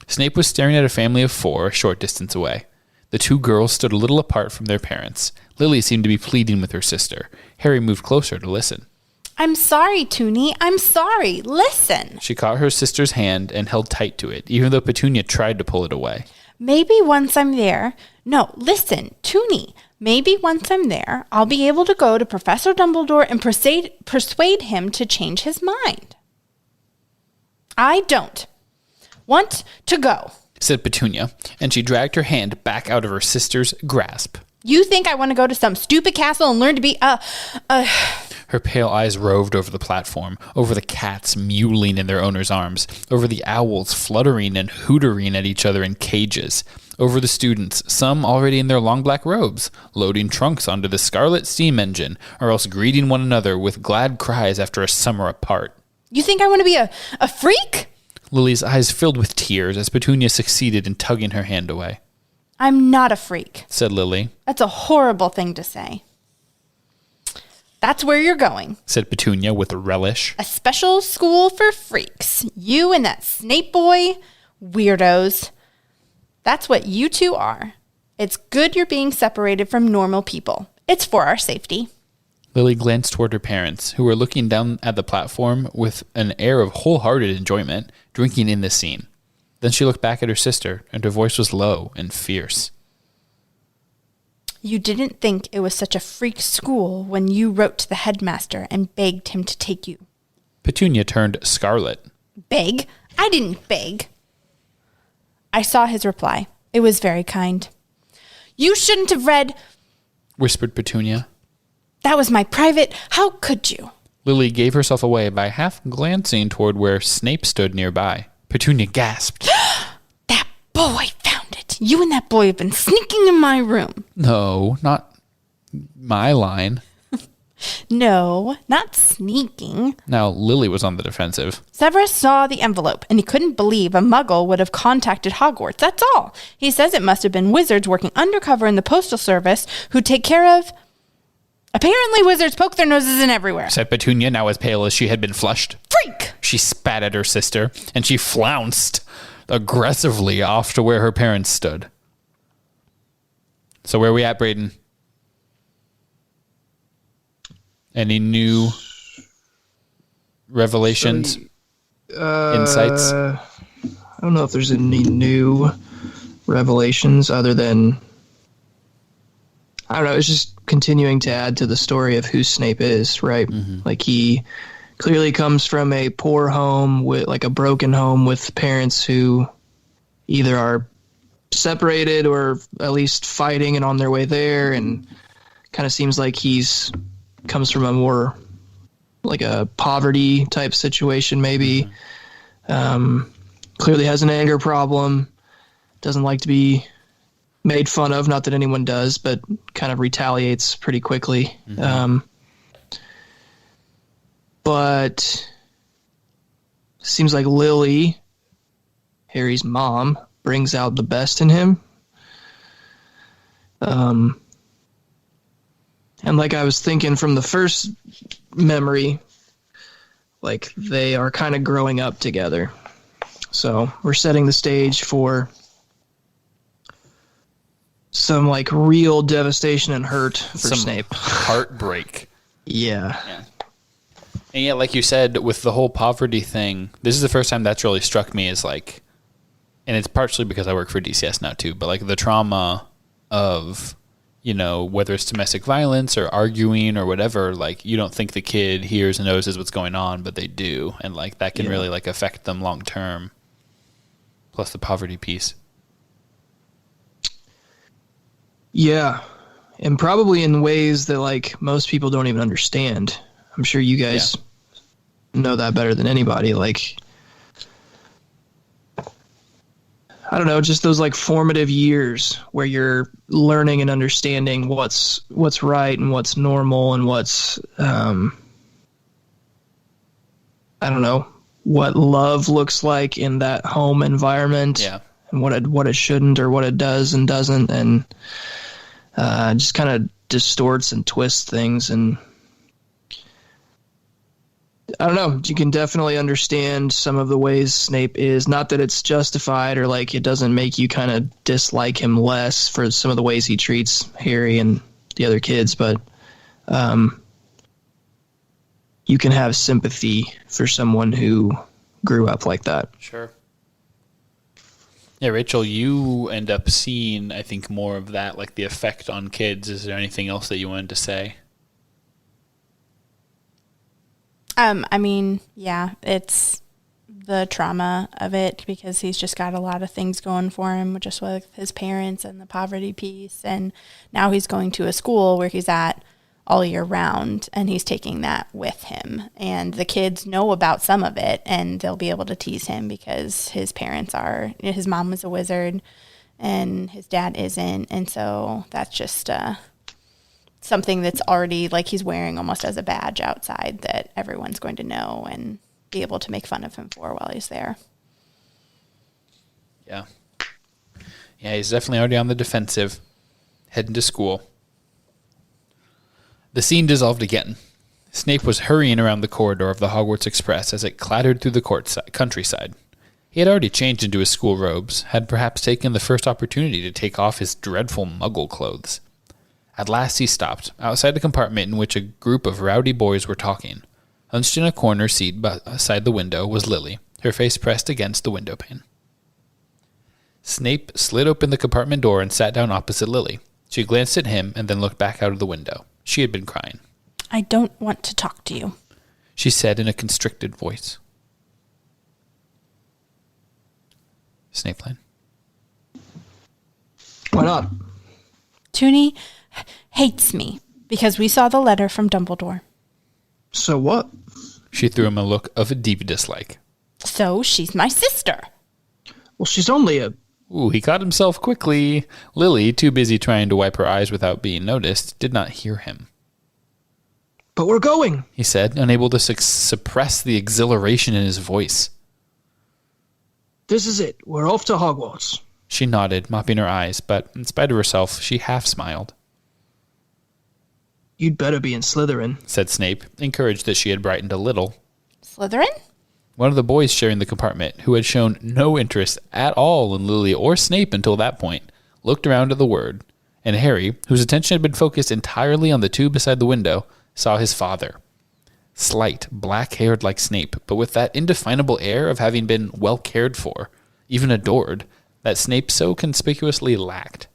Snape was staring at a family of 4 a short distance away. The 2 girls stood a little apart from their parents. Lily seemed to be pleading with her sister. Harry moved closer to listen. I'm sorry, Toonie. I'm sorry. Listen. She caught her sister's hand and held tight to it, even though Petunia tried to pull it away. Maybe once I'm there. No, listen, Toonie. Maybe once I'm there, I'll be able to go to Professor Dumbledore and persuade him to change his mind. I don't want to go, said Petunia, and she dragged her hand back out of her sister's grasp. You think I want to go to some stupid castle and learn to be Her pale eyes roved over the platform, over the cats mewling in their owner's arms, over the owls fluttering and hootering at each other in cages, over the students, some already in their long black robes, loading trunks onto the scarlet steam engine, or else greeting one another with glad cries after a summer apart. You think I want to be a freak? Lily's eyes filled with tears as Petunia succeeded in tugging her hand away. I'm not a freak, said Lily. That's a horrible thing to say. That's where you're going, said Petunia with relish. A special school for freaks. You and that Snape boy, weirdos. That's what you two are. It's good you're being separated from normal people. It's for our safety. Lily glanced toward her parents, who were looking down at the platform with an air of wholehearted enjoyment, drinking in the scene. Then she looked back at her sister, and her voice was low and fierce. You didn't think it was such a freak school when you wrote to the headmaster and begged him to take you. Petunia turned scarlet. Beg? I didn't beg. I saw his reply. It was very kind. You shouldn't have read, whispered Petunia. That was my private. How could you? Lily gave herself away by half glancing toward where Snape stood nearby. Petunia gasped. That boy found it. You and that boy have been sneaking in my room. No, not my line. No, not sneaking. Now, Lily was on the defensive. Severus saw the envelope, and he couldn't believe a muggle would have contacted Hogwarts. That's all. He says it must have been wizards working undercover in the postal service who take care of... Apparently wizards poke their noses in everywhere, said Petunia, now as pale as she had been flushed. Freak! She spat at her sister, and she flounced aggressively off to where her parents stood. So where are we at, Braden? Any revelations? Insights? I don't know if there's any new revelations other than... I don't know, it's just continuing to add to the story of who Snape is, right? Mm-hmm. Like, he clearly comes from a poor home, with like a broken home with parents who either are separated or at least fighting and on their way there, and kind of seems like he's comes from a more like a poverty type situation maybe. Mm-hmm. Clearly has an anger problem, doesn't like to be made fun of, not that anyone does, but kind of retaliates pretty quickly. Mm-hmm. But seems like Lily, Harry's mom, brings out the best in him. And like I was thinking from the first memory, like they are kind of growing up together. So we're setting the stage for some like real devastation and hurt for some Snape. Heartbreak. Yeah. And yeah, like you said, with the whole poverty thing, this is the first time that's really struck me as like, and it's partially because I work for DCS now too, but like the trauma of whether it's domestic violence or arguing or whatever, like you don't think the kid hears and knows what's going on, but they do. And like that can really like affect them long term. Plus the poverty piece. Yeah. And probably in ways that like most people don't even understand. I'm sure you guys know that better than anybody. Like, I don't know, just those like formative years where you're learning and understanding what's right and what's normal and what's, I don't know, what love looks like in that home environment. Yeah. And what it shouldn't or what it does and doesn't, and just kind of distorts and twists things. And I don't know, you can definitely understand some of the ways Snape is. Not that it's justified or like it doesn't make you kind of dislike him less for some of the ways he treats Harry and the other kids, but you can have sympathy for someone who grew up like that. Sure. Yeah, Rachel, you end up seeing, I think, more of that, like the effect on kids. Is there anything else that you wanted to say? I mean, yeah, it's the trauma of it because he's just got a lot of things going for him, just with his parents and the poverty piece. And now he's going to a school where he's at all year round, and he's taking that with him. And the kids know about some of it, and they'll be able to tease him because his parents are, his mom was a wizard and his dad isn't. And so that's just something that's already like he's wearing almost as a badge outside that everyone's going to know and be able to make fun of him for while he's there. Yeah. Yeah, he's definitely already on the defensive, heading to school. The scene dissolved again. Snape was hurrying around the corridor of the Hogwarts Express as it clattered through the countryside. He had already changed into his school robes, had perhaps taken the first opportunity to take off his dreadful muggle clothes. At last he stopped, outside the compartment in which a group of rowdy boys were talking. Hunched in a corner seat beside the window was Lily, her face pressed against the window pane. Snape slid open the compartment door and sat down opposite Lily. She glanced at him and then looked back out of the window. She had been crying. I don't want to talk to you, she said in a constricted voice. Snape line. Why not? Toonie hates me because we saw the letter from Dumbledore. So what? She threw him a look of deep dislike. So she's my sister. Well, she's only a... Ooh, he caught himself quickly. Lily, too busy trying to wipe her eyes without being noticed, did not hear him. But we're going, he said, unable to suppress the exhilaration in his voice. This is it. We're off to Hogwarts. She nodded, mopping her eyes, but in spite of herself, she half smiled. You'd better be in Slytherin, said Snape, encouraged that she had brightened a little. Slytherin? One of the boys sharing the compartment, who had shown no interest at all in Lily or Snape until that point, looked around at the word, and Harry, whose attention had been focused entirely on the two beside the window, saw his father. Slight, black-haired like Snape, but with that indefinable air of having been well cared for, even adored, that Snape so conspicuously lacked.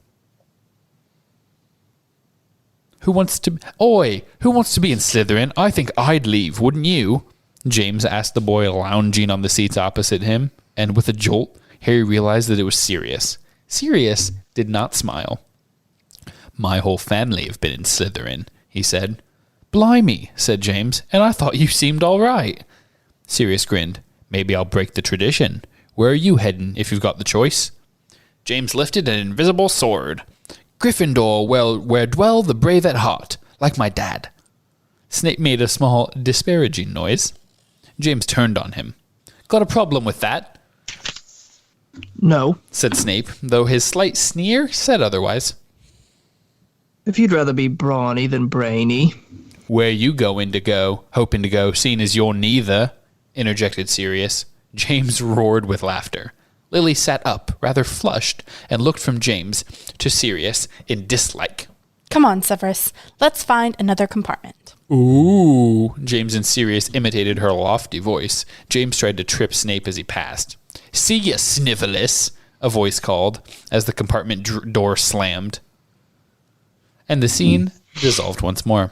Who wants to be in Slytherin? I think I'd leave, wouldn't you? James asked the boy lounging on the seats opposite him, and with a jolt, Harry realized that it was Sirius. Sirius did not smile. My whole family have been in Slytherin, he said. Blimey, said James, and I thought you seemed all right. Sirius grinned. Maybe I'll break the tradition. Where are you heading, if you've got the choice? James lifted an invisible sword. Gryffindor, well, where dwell the brave at heart, like my dad. Snape made a small, disparaging noise. James turned on him. Got a problem with that? No, said Snape, though his slight sneer said otherwise. If you'd rather be brawny than brainy. Where you hoping to go, seeing as you're neither, interjected Sirius. James roared with laughter. Lily sat up, rather flushed, and looked from James to Sirius in dislike. Come on, Severus. Let's find another compartment. Ooh, James and Sirius imitated her lofty voice. James tried to trip Snape as he passed. See ya, Snivelus, a voice called, as the compartment door slammed. And the scene dissolved once more.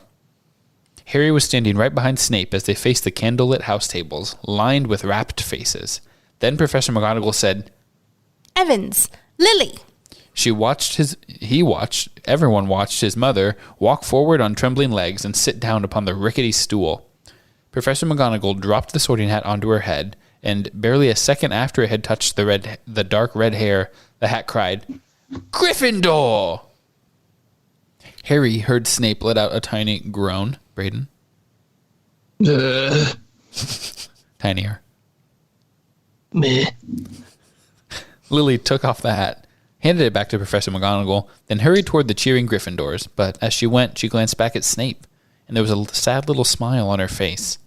Harry was standing right behind Snape as they faced the candlelit house tables, lined with rapt faces. Then Professor McGonagall said, Evans, Lily. Everyone watched his mother walk forward on trembling legs and sit down upon the rickety stool. Professor McGonagall dropped the sorting hat onto her head, and barely a second after it had touched the dark red hair, the hat cried, Gryffindor! Harry heard Snape let out a tiny groan. Braden? Tinier. Meh. Lily took off the hat, handed it back to Professor McGonagall, then hurried toward the cheering Gryffindors, but as she went, she glanced back at Snape, and there was a sad little smile on her face.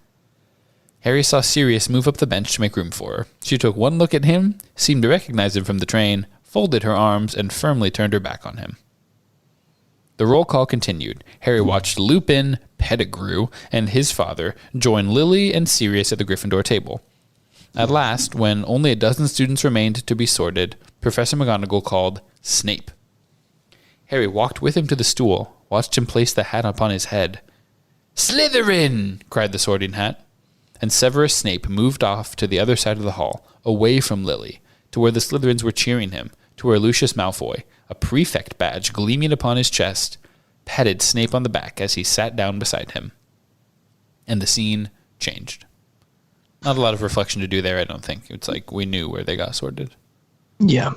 Harry saw Sirius move up the bench to make room for her. She took one look at him, seemed to recognize him from the train, folded her arms, and firmly turned her back on him. The roll call continued. Harry watched Lupin, Pettigrew, and his father join Lily and Sirius at the Gryffindor table. At last, when only a dozen students remained to be sorted, Professor McGonagall called Snape. Harry walked with him to the stool, watched him place the hat upon his head. Slytherin! Cried the sorting hat. And Severus Snape moved off to the other side of the hall, away from Lily, to where the Slytherins were cheering him, to where Lucius Malfoy, a prefect badge gleaming upon his chest, patted Snape on the back as he sat down beside him. And the scene changed. Not a lot of reflection to do there, I don't think. It's like we knew where they got sorted. Yeah.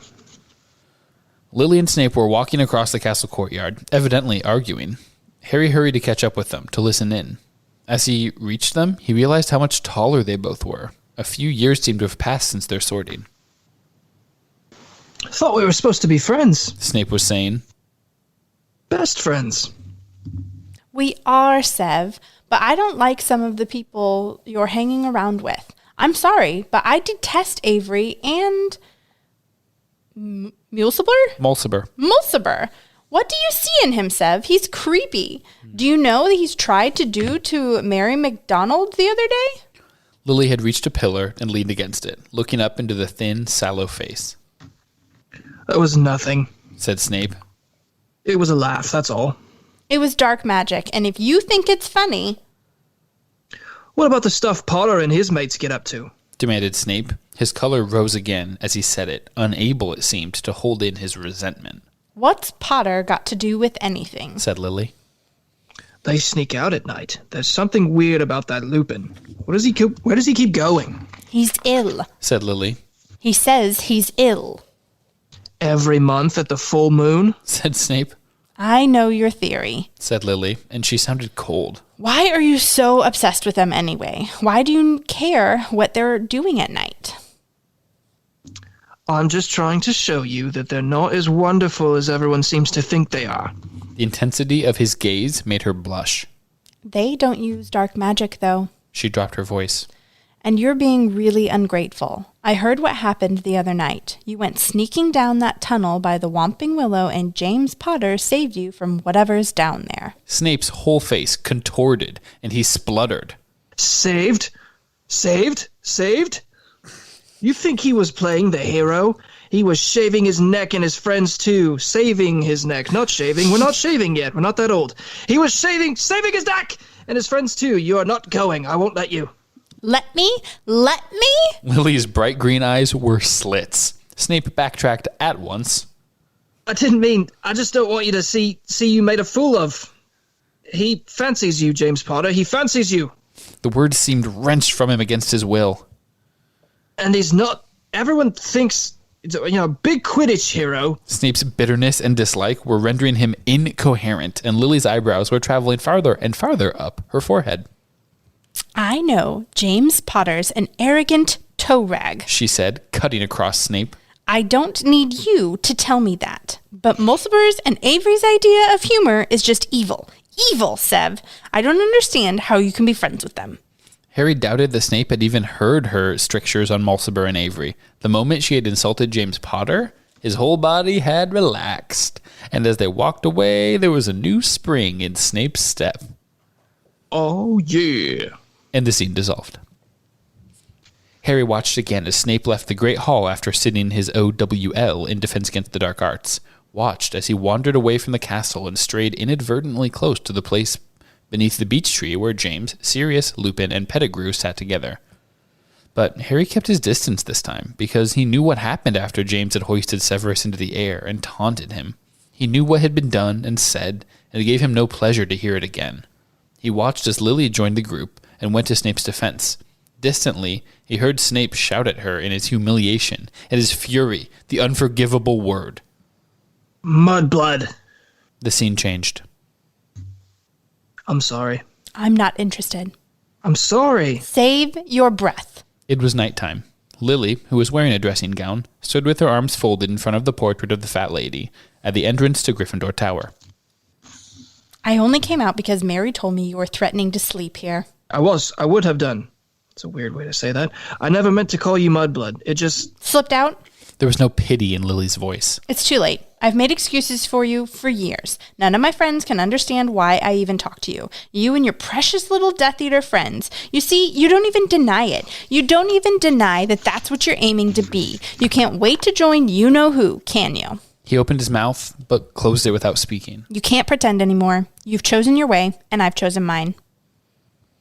Lily and Snape were walking across the castle courtyard, evidently arguing. Harry hurried to catch up with them, to listen in. As he reached them, he realized how much taller they both were. A few years seemed to have passed since their sorting. I thought we were supposed to be friends. Snape was saying. Best friends. We are, Sev, but I don't like some of the people you're hanging around with. I'm sorry, but I detest Avery and Mulciber. What do you see in him, Sev? He's creepy. Do you know that he's tried to Mary McDonald the other day? Lily had reached a pillar and leaned against it, looking up into the thin, sallow face. That was nothing, said Snape. It was a laugh, that's all. It was dark magic, and if you think it's funny... What about the stuff Potter and his mates get up to? Demanded Snape. His color rose again as he said it, unable, it seemed, to hold in his resentment. What's Potter got to do with anything? Said Lily. They sneak out at night. There's something weird about that Lupin. Where does he keep going? He's ill, said Lily. He says he's ill. Every month at the full moon? Said Snape. I know your theory, said Lily, and she sounded cold. Why are you so obsessed with them anyway? Why do you care what they're doing at night? I'm just trying to show you that they're not as wonderful as everyone seems to think they are. The intensity of his gaze made her blush. They don't use dark magic, though. She dropped her voice. And you're being really ungrateful. I heard what happened the other night. You went sneaking down that tunnel by the Whomping Willow, and James Potter saved you from whatever's down there. Snape's whole face contorted, and he spluttered. Saved? Saved? Saved? You think he was playing the hero? He was shaving his neck and his friends too. Saving his neck. Not shaving. We're not shaving yet. We're not that old. He was saving his neck and his friends too. You are not going. I won't let you. Let me? Lily's bright green eyes were slits. Snape backtracked at once. I didn't mean, I just don't want you to see you made a fool of. He fancies you, James Potter. He fancies you. The words seemed wrenched from him against his will. And he's not, everyone thinks, a big Quidditch hero. Snape's bitterness and dislike were rendering him incoherent, and Lily's eyebrows were traveling farther and farther up her forehead. I know James Potter's an arrogant toe rag, she said, cutting across Snape. I don't need you to tell me that. But Mulciber's and Avery's idea of humor is just evil. Evil, Sev. I don't understand how you can be friends with them. Harry doubted that Snape had even heard her strictures on Mulciber and Avery. The moment she had insulted James Potter, his whole body had relaxed. And as they walked away, there was a new spring in Snape's step. Oh, yeah. And the scene dissolved. Harry watched again as Snape left the Great Hall after sitting his OWL in Defense Against the Dark Arts. watched as he wandered away from the castle and strayed inadvertently close to the place beneath the beech tree where James, Sirius, Lupin, and Pettigrew sat together. But Harry kept his distance this time, because he knew what happened after James had hoisted Severus into the air and taunted him. He knew what had been done and said, and it gave him no pleasure to hear it again. He watched as Lily joined the group and went to Snape's defense. Distantly, he heard Snape shout at her in his humiliation, at his fury, the unforgivable word. Mudblood. The scene changed. I'm sorry. I'm not interested. I'm sorry. Save your breath. It was nighttime. Lily, who was wearing a dressing gown, stood with her arms folded in front of the portrait of the fat lady at the entrance to Gryffindor Tower. I only came out because Mary told me you were threatening to sleep here. I would have done. It's a weird way to say that. I never meant to call you Mudblood. It just... Slipped out? There was no pity in Lily's voice. It's too late. I've made excuses for you for years. None of my friends can understand why I even talk to you. You and your precious little Death Eater friends. You see, you don't even deny it. You don't even deny that that's what you're aiming to be. You can't wait to join you-know-who, can you? He opened his mouth, but closed it without speaking. You can't pretend anymore. You've chosen your way, and I've chosen mine.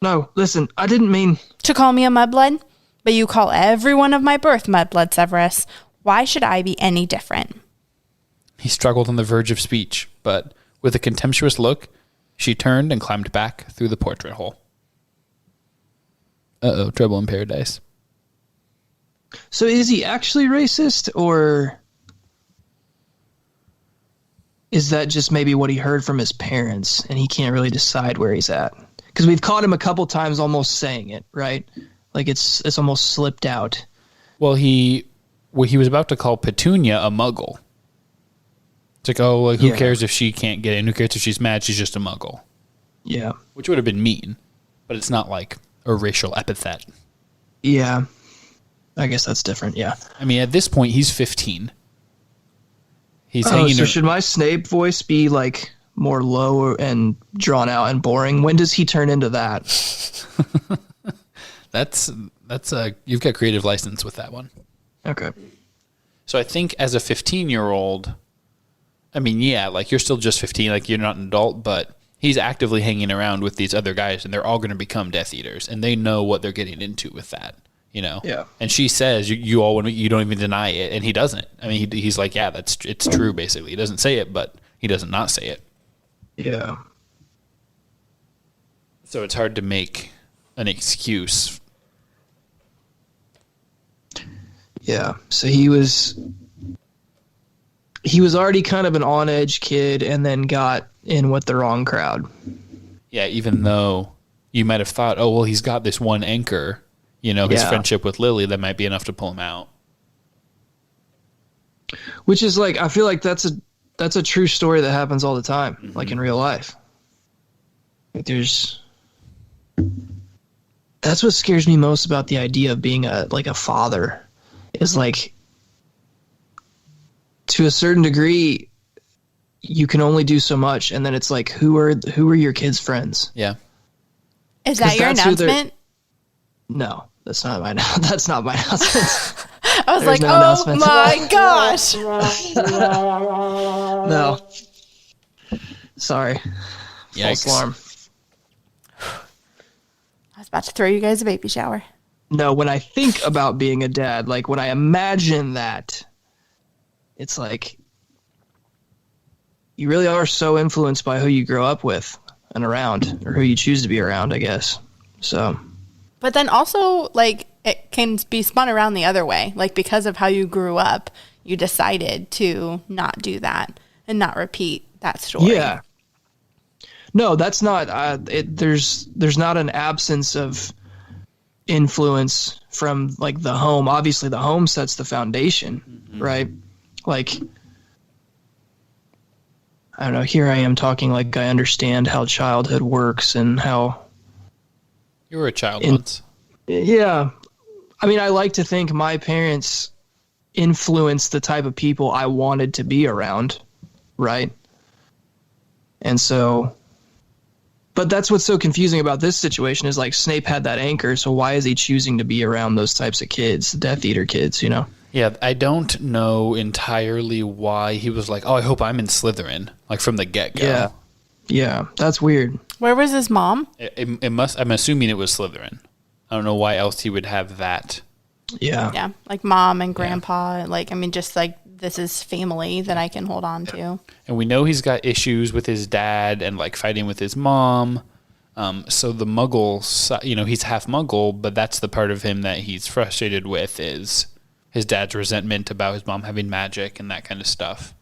No, listen, I didn't mean... To call me a mudblood? But you call everyone of my birth mudblood, Severus. Why should I be any different? He struggled on the verge of speech, but with a contemptuous look, she turned and climbed back through the portrait hole. Uh-oh, trouble in paradise. So is he actually racist, or is that just maybe what he heard from his parents, and he can't really decide where he's at? Because we've caught him a couple times almost saying it, right? Like it's almost slipped out. Well, he was about to call Petunia a muggle. It's like, oh, like, who cares if she can't get in? Who cares if she's mad? She's just a muggle. Yeah. Which would have been mean, but it's not like a racial epithet. Yeah. I guess that's different, yeah. I mean, at this point, he's 15. He's hanging... So should my Snape voice be, like, more low and drawn out and boring? When does he turn into that? That's you've got creative license with that one. Okay. So I think as a 15-year-old, I mean, yeah, like you're still just 15, like you're not an adult, but he's actively hanging around with these other guys, and they're all going to become Death Eaters, and they know what they're getting into with that, you know? Yeah. And she says, you don't even deny it, and he doesn't. I mean, he's like, yeah, it's true, basically. He doesn't say it, but he doesn't not say it. Yeah. So it's hard to make an excuse. Yeah. So he was already kind of an on-edge kid and then got in with the wrong crowd. Yeah, even though you might have thought, oh, well, he's got this one anchor, you know, his friendship with Lily, that might be enough to pull him out. Which is like, I feel like that's a true story that happens all the time, like in real life. Like that's what scares me most about the idea of being a father, is like, to a certain degree, you can only do so much, and then it's like, who are your kids' friends? Yeah. Is that your announcement? No, that's not my announcement. I was like, oh my gosh. No. Sorry. Yikes. False alarm. I was about to throw you guys a baby shower. No, when I think about being a dad, like when I imagine that, it's like you really are so influenced by who you grow up with and around, or who you choose to be around, I guess. So, but then also, like, it can be spun around the other way. Like, because of how you grew up, you decided to not do that and not repeat that story. Yeah. No, that's not. There's not an absence of influence from like the home. Obviously, the home sets the foundation, right? Like, I don't know. Here I am talking like I understand how childhood works and how. You were a child once. Yeah. I mean, I like to think my parents influenced the type of people I wanted to be around, right? And so, but that's what's so confusing about this situation is like Snape had that anchor, so why is he choosing to be around those types of kids, the Death Eater kids, you know? Yeah, I don't know entirely why he was like, oh, I hope I'm in Slytherin, like from the get-go. Yeah. Yeah, that's weird. Where was his mom? It must. I'm assuming it was Slytherin. I don't know why else he would have that. Yeah. Yeah, like mom and grandpa. Like, I mean, just like this is family that I can hold on to. And we know he's got issues with his dad and like fighting with his mom. So the Muggle, he's half Muggle, but that's the part of him that he's frustrated with is his dad's resentment about his mom having magic and that kind of stuff.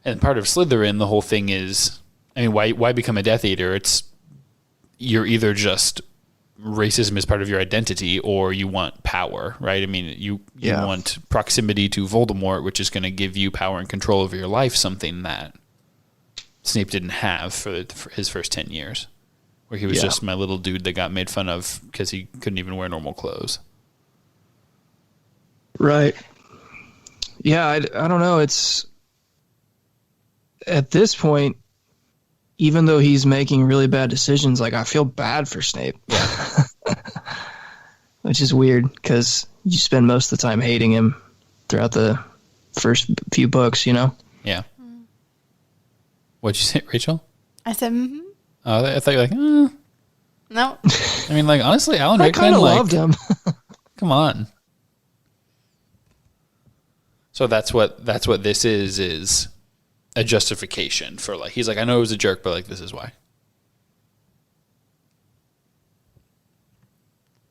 And part of Slytherin, the whole thing is, I mean, why become a Death Eater? You're either just racism is part of your identity or you want power, right? I mean, you want proximity to Voldemort, which is going to give you power and control over your life, something that Snape didn't have for his first 10 years, where he was just my little dude that got made fun of because he couldn't even wear normal clothes. Right. Yeah, I don't know. It's at this point, even though he's making really bad decisions, like I feel bad for Snape. Yeah. Which is weird because you spend most of the time hating him throughout the first few books, you know? Yeah. What'd you say, Rachel? I said, Oh, I thought you were like, no. I mean, like, honestly, Alan I Rickman, kind of like, loved him. come on. So that's what this is a justification for, like, he's like, I know it was a jerk, but like, this is why.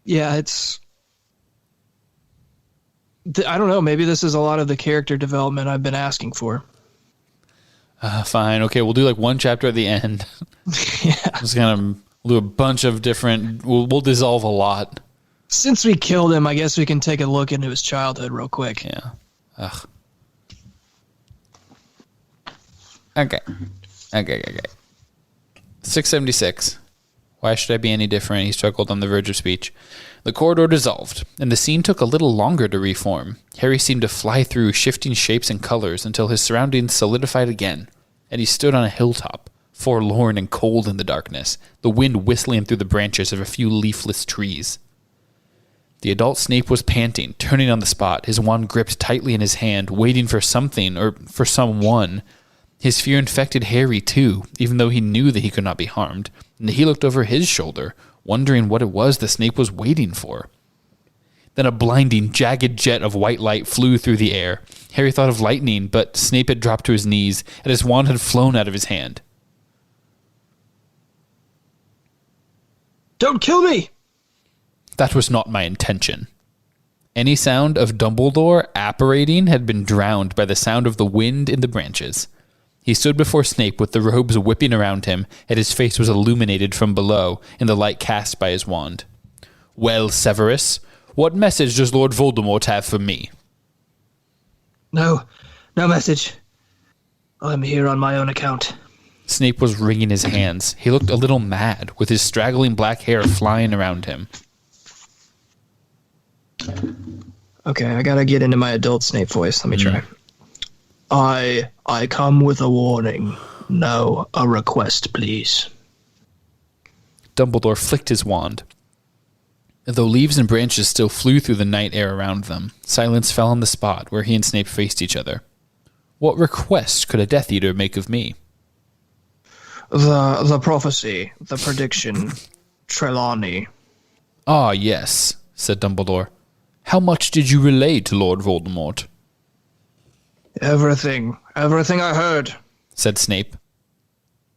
Yeah, I don't know. Maybe this is a lot of the character development I've been asking for. Fine. Okay, we'll do like one chapter at the end. Yeah. Just gonna do a bunch of different. We'll dissolve a lot. Since we killed him, I guess we can take a look into his childhood real quick. Yeah. Ugh. Okay. 676. Why should I be any different? He struggled on the verge of speech. The corridor dissolved, and the scene took a little longer to reform. Harry seemed to fly through shifting shapes and colors until his surroundings solidified again, and he stood on a hilltop, forlorn and cold in the darkness, the wind whistling through the branches of a few leafless trees. The adult Snape was panting, turning on the spot, his wand gripped tightly in his hand, waiting for something or for someone. His fear infected Harry, too, even though he knew that he could not be harmed, and he looked over his shoulder, wondering what it was that Snape was waiting for. Then a blinding, jagged jet of white light flew through the air. Harry thought of lightning, but Snape had dropped to his knees, and his wand had flown out of his hand. Don't kill me! That was not my intention. Any sound of Dumbledore apparating had been drowned by the sound of the wind in the branches. He stood before Snape with the robes whipping around him, and his face was illuminated from below in the light cast by his wand. Well, Severus, what message does Lord Voldemort have for me? No message. I'm here on my own account. Snape was wringing his hands. He looked a little mad, with his straggling black hair flying around him. Okay, I gotta get into my adult Snape voice. Let me try. I come with a warning. No, a request, please. Dumbledore flicked his wand. Though leaves and branches still flew through the night air around them, silence fell on the spot where he and Snape faced each other. What request could a Death Eater make of me? The prophecy, the prediction, Trelawney. Ah, yes, said Dumbledore. How much did you relay to Lord Voldemort? Everything I heard, said Snape.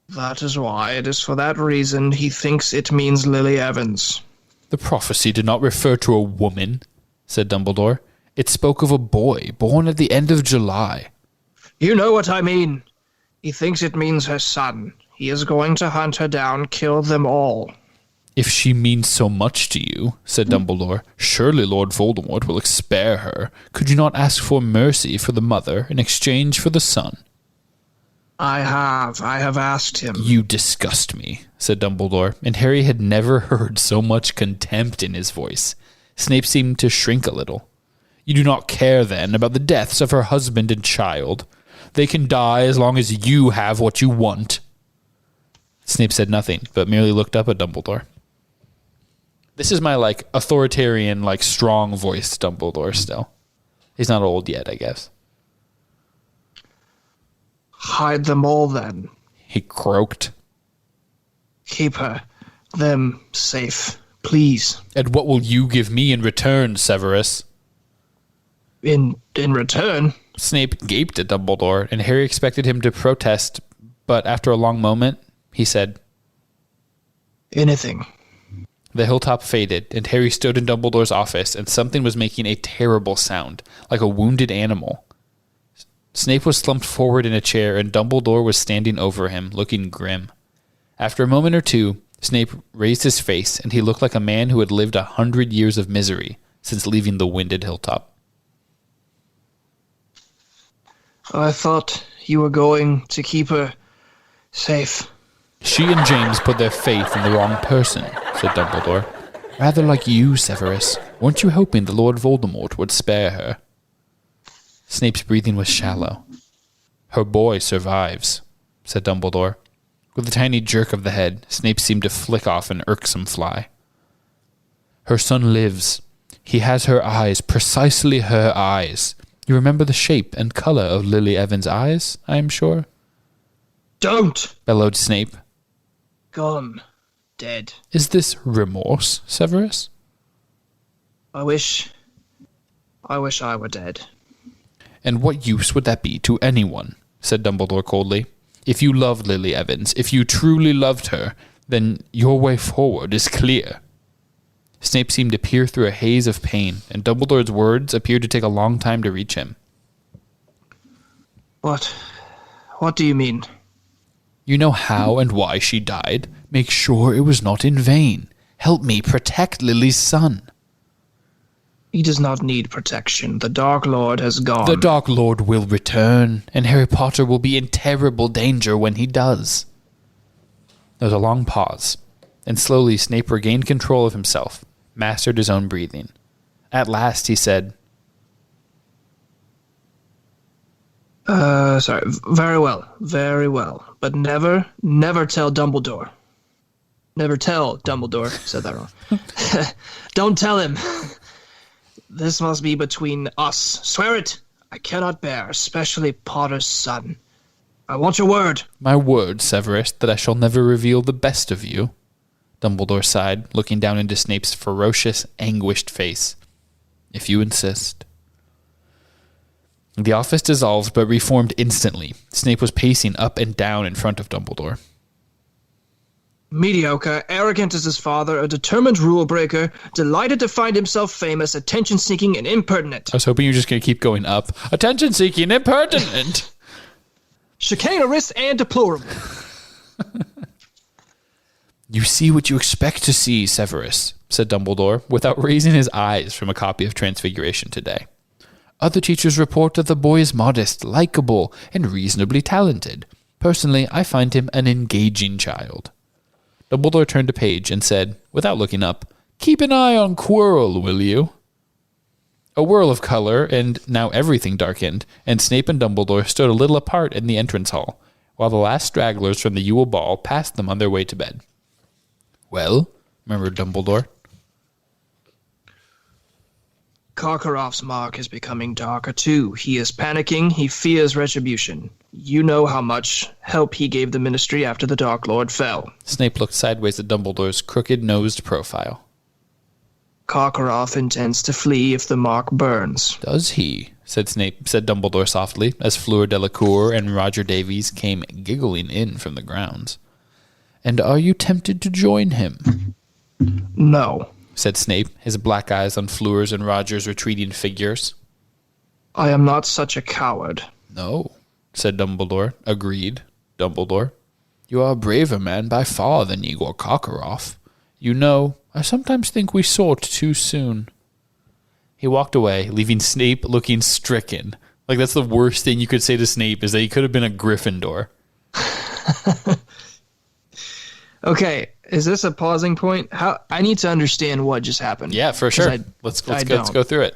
That is why, it is for that reason he thinks it means Lily Evans. The prophecy did not refer to a woman, said Dumbledore. It spoke of a boy born at the end of July. You know what I mean. He thinks it means her son. He is going to hunt her down, kill them all. If she means so much to you, said Dumbledore, surely Lord Voldemort will spare her. Could you not ask for mercy for the mother in exchange for the son? I have asked him. You disgust me, said Dumbledore, and Harry had never heard so much contempt in his voice. Snape seemed to shrink a little. You do not care, then, about the deaths of her husband and child. They can die as long as you have what you want. Snape said nothing, but merely looked up at Dumbledore. This is my, authoritarian, strong voice Dumbledore still. He's not old yet, I guess. Hide them all then. He croaked. Keep them safe, please. And what will you give me in return, Severus? In return, Snape gaped at Dumbledore, and Harry expected him to protest, but after a long moment, he said, anything. The hilltop faded, and Harry stood in Dumbledore's office, and something was making a terrible sound, like a wounded animal. Snape was slumped forward in a chair, and Dumbledore was standing over him, looking grim. After a moment or two, Snape raised his face, and he looked like a man who had lived 100 years of misery since leaving the winded hilltop. I thought you were going to keep her safe. She and James put their faith in the wrong person, said Dumbledore. Rather like you, Severus. Weren't you hoping the Lord Voldemort would spare her? Snape's breathing was shallow. Her boy survives, said Dumbledore. With a tiny jerk of the head, Snape seemed to flick off an irksome fly. Her son lives. He has her eyes, precisely her eyes. You remember the shape and color of Lily Evans' eyes, I am sure? Don't! Bellowed Snape. Gone. Dead. Is this remorse, Severus? I wish I were dead. And what use would that be to anyone? Said Dumbledore coldly. If you loved Lily Evans, if you truly loved her, then your way forward is clear. Snape seemed to peer through a haze of pain, and Dumbledore's words appeared to take a long time to reach him. What do you mean? You know how and why she died. Make sure it was not in vain. Help me protect Lily's son. He does not need protection. The Dark Lord has gone. The Dark Lord will return, and Harry Potter will be in terrible danger when he does. There was a long pause, and slowly Snape regained control of himself, mastered his own breathing. At last he said, Sorry. Very well. But never tell Dumbledore. Never tell Dumbledore. Said that wrong. Don't tell him. This must be between us. Swear it. I cannot bear, especially Potter's son. I want your word. My word, Severus, that I shall never reveal the best of you. Dumbledore sighed, looking down into Snape's ferocious, anguished face. If you insist. The office dissolved, but reformed instantly. Snape was pacing up and down in front of Dumbledore. Mediocre, arrogant as his father, a determined rule breaker, delighted to find himself famous, attention-seeking and impertinent. I was hoping you were just going to keep going up. Attention-seeking, impertinent. Chicanerous and deplorable. You see what you expect to see, Severus, said Dumbledore, without raising his eyes from a copy of Transfiguration today. Other teachers report that the boy is modest, likable, and reasonably talented. Personally, I find him an engaging child. Dumbledore turned a page and said, without looking up, Keep an eye on Quirrell, will you? A whirl of color, and now everything darkened, and Snape and Dumbledore stood a little apart in the entrance hall, while the last stragglers from the Yule Ball passed them on their way to bed. Well, murmured Dumbledore. Karkaroff's mark is becoming darker too. He is panicking. He fears retribution. You know how much help he gave the Ministry after the Dark Lord fell. Snape looked sideways at Dumbledore's crooked-nosed profile. Karkaroff intends to flee if the mark burns. Does he? said Dumbledore softly, as Fleur Delacour and Roger Davies came giggling in from the grounds. And are you tempted to join him? No, said Snape, his black eyes on Fleur's and Roger's retreating figures. I am not such a coward. No, said Dumbledore. Agreed, Dumbledore. You are a braver man by far than Igor Karkaroff. You know, I sometimes think we sought too soon. He walked away, leaving Snape looking stricken. Like, that's the worst thing you could say to Snape, is that he could have been a Gryffindor. Okay, is this a pausing point? I need to understand what just happened. Yeah, for sure. Let's go through it.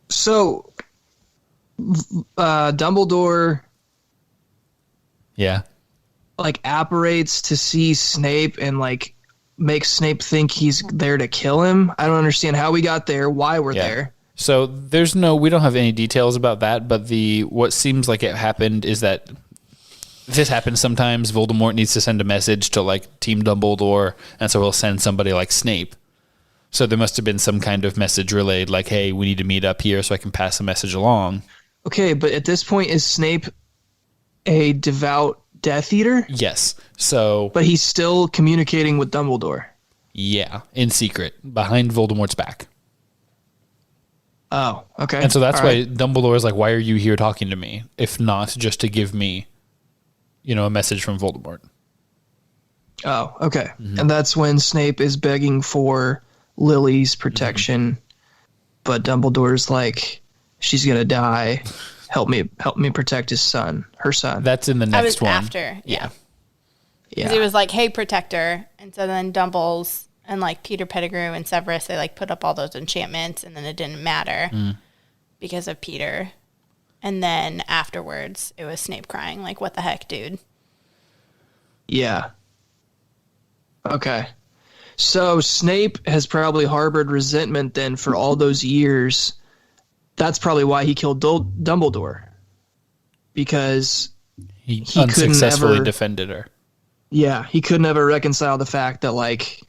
So, Dumbledore, yeah, like, apparates to see Snape and, like, makes Snape think he's there to kill him. I don't understand how we got there, why we're Yeah. there. So we don't have any details about that, but what seems like it happened is that this happens sometimes. Voldemort needs to send a message to like Team Dumbledore, and so he'll send somebody like Snape. So there must have been some kind of message relayed, like, hey, we need to meet up here so I can pass the message along. Okay, but at this point, is Snape a devout Death Eater? Yes. So, But he's still communicating with Dumbledore. yeah, in secret, behind Voldemort's back. Oh, okay. And so that's All why right. Dumbledore is like, why are you here talking to me? If not just to give me, a message from Voldemort. Oh, okay. And that's when Snape is begging for Lily's protection, but Dumbledore's like, she's gonna die. Help me protect her son. That's in the I was next one. after. Yeah. Yeah. He was like, hey, protector. And so then Dumbles and like Peter Pettigrew and Severus, they like put up all those enchantments and then it didn't matter because of Peter. And then afterwards, it was Snape crying, like, what the heck, dude? Yeah. Okay. So Snape has probably harbored resentment then for all those years. That's probably why he killed Dumbledore. Because He couldn't unsuccessfully ever- defended her. yeah, he couldn't ever reconcile the fact that like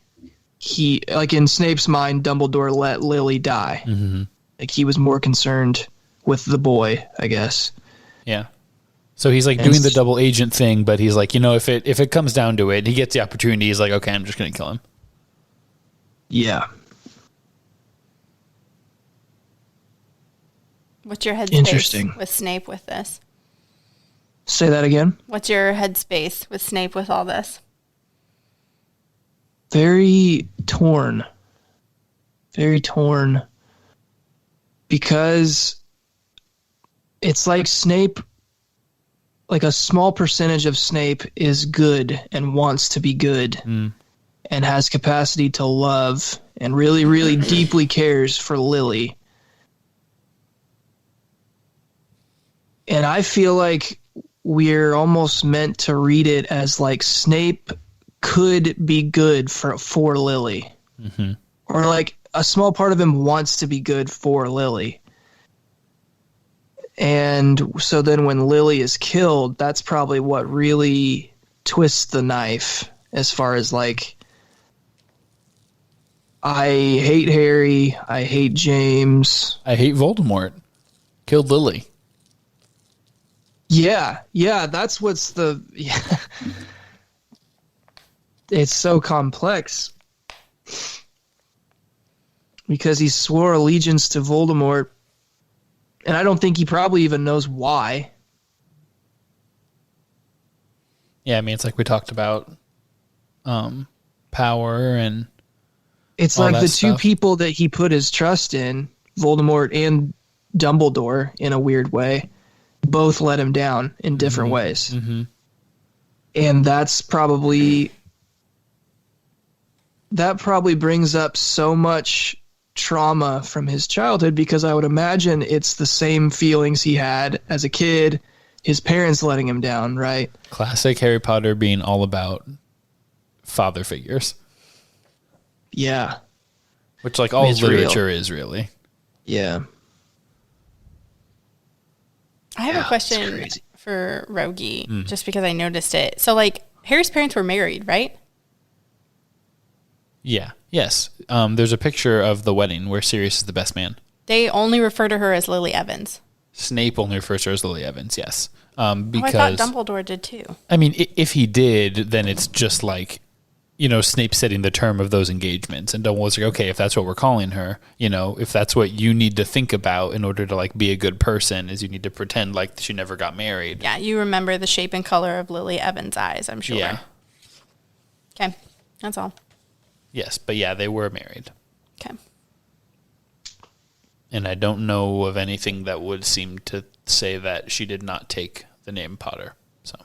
in Snape's mind, Dumbledore let Lily die. Mm-hmm. Like he was more concerned with the boy, I guess. Yeah. So he's like doing the double agent thing, but he's like, if it comes down to it, he gets the opportunity. He's like, okay, I'm just going to kill him. Yeah. What's your Interesting. headspace with Snape with this? Say that again. What's your headspace with Snape with all this? Very torn. Very torn. Because it's like Snape, like a small percentage of Snape is good and wants to be good and has capacity to love and really, really deeply cares for Lily. And I feel like we're almost meant to read it as like Snape could be good for Lily. Mm-hmm. Or like a small part of him wants to be good for Lily. And so then when Lily is killed, that's probably what really twists the knife as far as like, I hate Harry, I hate James. I hate Voldemort. Killed Lily. Yeah, that's what's the... Yeah. It's so complex. Because he swore allegiance to Voldemort, and I don't think he probably even knows why. Yeah, I mean, it's like we talked about power and It's all like that the two stuff. people that he put his trust in, Voldemort and Dumbledore, in a weird way, both let him down in different ways. Mm-hmm. And that probably brings up so much trauma from his childhood, because I would imagine it's the same feelings he had as a kid, his parents letting him down, right? Classic Harry Potter being all about father figures, Yeah. which like all It's real. literature is really. Yeah. I have Yeah, a it's question crazy. for Rogge, just because I noticed it. So, like, Harry's parents were married, right? Yeah. Yes. There's a picture of the wedding where Sirius is the best man. They only refer to her as Lily Evans. Snape only refers to her as Lily Evans. Yes. Oh, Because I thought Dumbledore did too. I mean, if he did, then it's just like, Snape setting the term of those engagements, and Dumbledore's like, okay, if that's what we're calling her, if that's what you need to think about in order to like be a good person, is you need to pretend like she never got married. Yeah, you remember the shape and color of Lily Evans' eyes, I'm sure. Yeah. Okay, that's all. Yes, but yeah, they were married, Okay. and I don't know of anything that would seem to say that she did not take the name Potter. So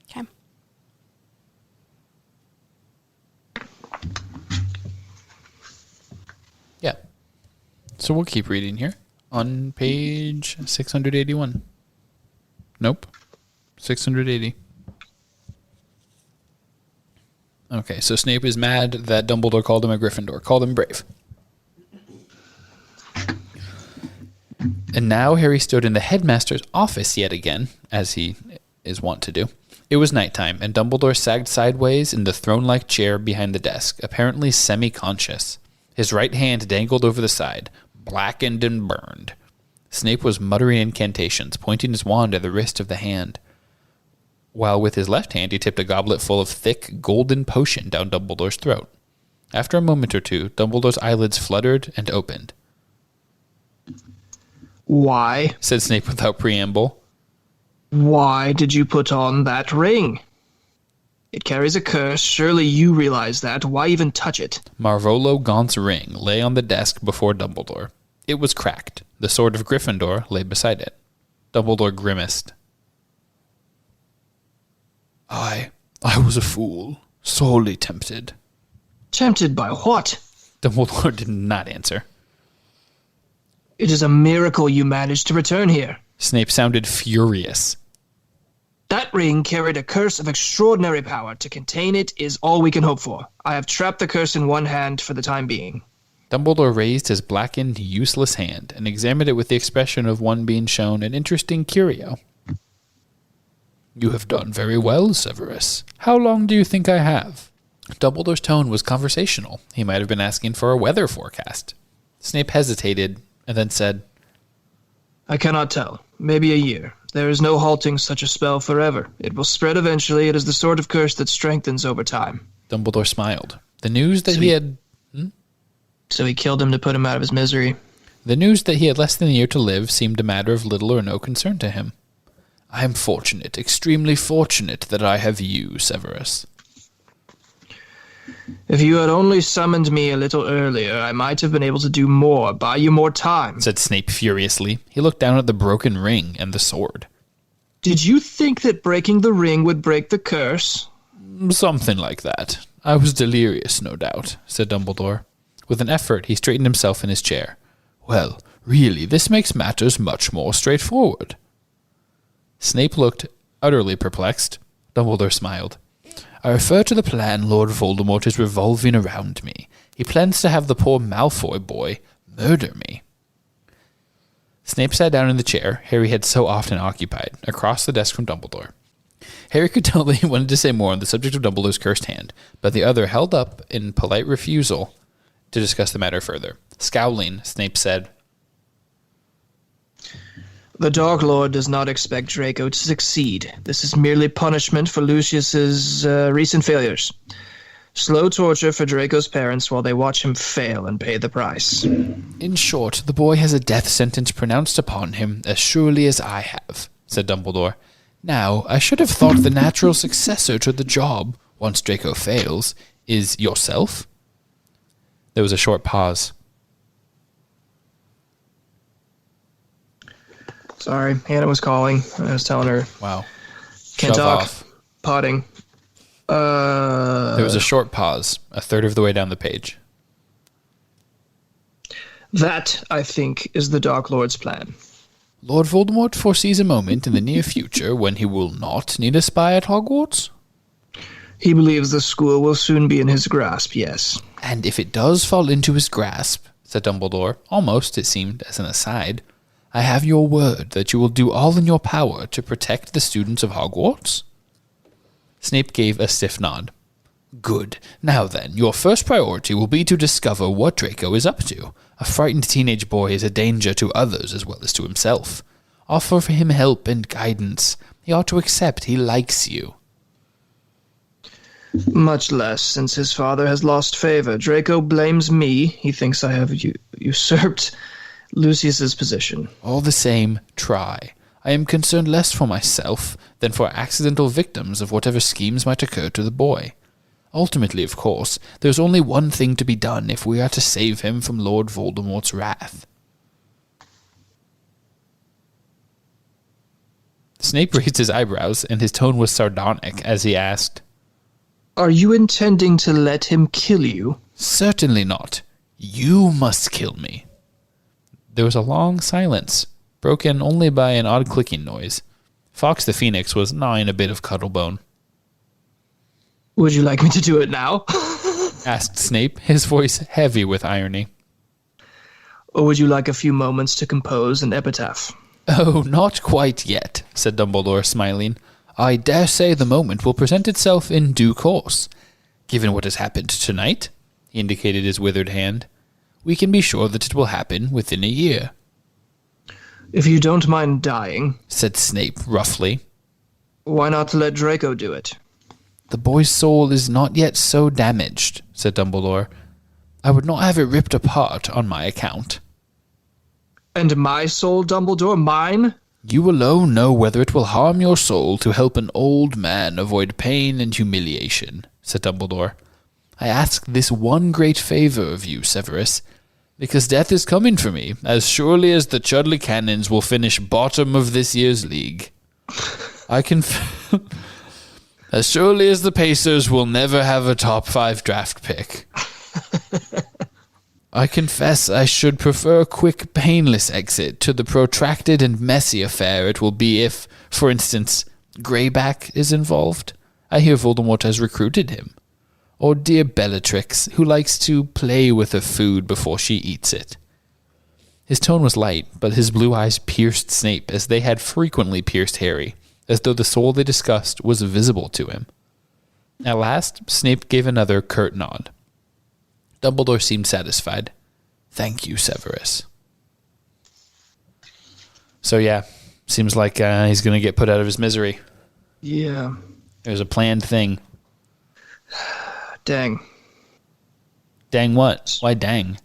Okay. yeah, so we'll keep reading here on page 681. Nope, 680. Okay, so Snape is mad that Dumbledore called him a Gryffindor, called him brave. And now Harry stood in the headmaster's office yet again, as he is wont to do. It was nighttime, and Dumbledore sagged sideways in the throne-like chair behind the desk, apparently semi-conscious. His right hand dangled over the side, blackened and burned. Snape was muttering incantations, pointing his wand at the wrist of the hand, while with his left hand he tipped a goblet full of thick, golden potion down Dumbledore's throat. After a moment or two, Dumbledore's eyelids fluttered and opened. Why? Said Snape without preamble. Why did you put on that ring? It carries a curse. Surely you realize that. Why even touch it? Marvolo Gaunt's ring lay on the desk before Dumbledore. It was cracked. The sword of Gryffindor lay beside it. Dumbledore grimaced. I was a fool, sorely tempted. Tempted by what? Dumbledore did not answer. It is a miracle you managed to return here. Snape sounded furious. That ring carried a curse of extraordinary power. To contain it is all we can hope for. I have trapped the curse in one hand for the time being. Dumbledore raised his blackened, useless hand and examined it with the expression of one being shown an interesting curio. You have done very well, Severus. How long do you think I have? Dumbledore's tone was conversational. He might have been asking for a weather forecast. Snape hesitated and then said, I cannot tell. Maybe a year. There is no halting such a spell forever. It will spread eventually. It is the sort of curse that strengthens over time. Dumbledore smiled. The news that he had... So he killed him to put him out of his misery. The news that he had less than a year to live seemed a matter of little or no concern to him. I am fortunate, extremely fortunate, that I have you, Severus. If you had only summoned me a little earlier, I might have been able to do more, buy you more time, said Snape furiously. He looked down at the broken ring and the sword. Did you think that breaking the ring would break the curse? Something like that. I was delirious, no doubt, said Dumbledore. With an effort, he straightened himself in his chair. Well, really, this makes matters much more straightforward. Snape looked utterly perplexed. Dumbledore smiled. I refer to the plan Lord Voldemort is revolving around me. He plans to have the poor Malfoy boy murder me. Snape sat down in the chair Harry had so often occupied, across the desk from Dumbledore. Harry could tell that he wanted to say more on the subject of Dumbledore's cursed hand, but the other held up in polite refusal to discuss the matter further. Scowling, Snape said, The Dark Lord does not expect Draco to succeed. This is merely punishment for Lucius's recent failures. Slow torture for Draco's parents while they watch him fail and pay the price. In short, the boy has a death sentence pronounced upon him as surely as I have, said Dumbledore. Now, I should have thought the natural successor to the job, once Draco fails, is yourself. There was a short pause. Sorry, Hannah was calling. I was telling her. Wow. Can't Shove talk. off. Potting. There was a short pause, a third of the way down the page. That, I think, is the Dark Lord's plan. Lord Voldemort foresees a moment in the near future when he will not need a spy at Hogwarts? He believes the school will soon be in his grasp, yes. And if it does fall into his grasp, said Dumbledore, almost, it seemed, as an aside, I have your word that you will do all in your power to protect the students of Hogwarts? Snape gave a stiff nod. Good. Now then, your first priority will be to discover what Draco is up to. A frightened teenage boy is a danger to others as well as to himself. Offer for him help and guidance. He ought to accept he likes you. Much less, since his father has lost favor. Draco blames me. He thinks I have usurped Lucius's position. All the same, try. I am concerned less for myself than for accidental victims of whatever schemes might occur to the boy. Ultimately, of course, there's only one thing to be done if we are to save him from Lord Voldemort's wrath. Snape raised his eyebrows, and his tone was sardonic as he asked, Are you intending to let him kill you? Certainly not. You must kill me. There was a long silence, broken only by an odd clicking noise. Fawkes the Phoenix was gnawing a bit of Cuttlebone. Would you like me to do it now? asked Snape, his voice heavy with irony. Or would you like a few moments to compose an epitaph? Oh, not quite yet, said Dumbledore, smiling. I dare say the moment will present itself in due course. Given what has happened tonight, he indicated his withered hand, we can be sure that it will happen within a year. If you don't mind dying, said Snape roughly. Why not let Draco do it? The boy's soul is not yet so damaged, said Dumbledore. I would not have it ripped apart on my account. And my soul, Dumbledore? Mine? You alone know whether it will harm your soul to help an old man avoid pain and humiliation, said Dumbledore. I ask this one great favor of you, Severus, because death is coming for me, as surely as the Chudley Cannons will finish bottom of this year's league. As surely as the Pacers will never have a top 5 draft pick. I confess I should prefer a quick, painless exit to the protracted and messy affair it will be if, for instance, Greyback is involved. I hear Voldemort has recruited him. Or dear Bellatrix, who likes to play with her food before she eats it. His tone was light, but his blue eyes pierced Snape as they had frequently pierced Harry, as though the soul they discussed was visible to him. At last, Snape gave another curt nod. Dumbledore seemed satisfied. Thank you, Severus. So yeah, seems like he's going to get put out of his misery. Yeah. It was a planned thing. Dang. Dang what? Why dang?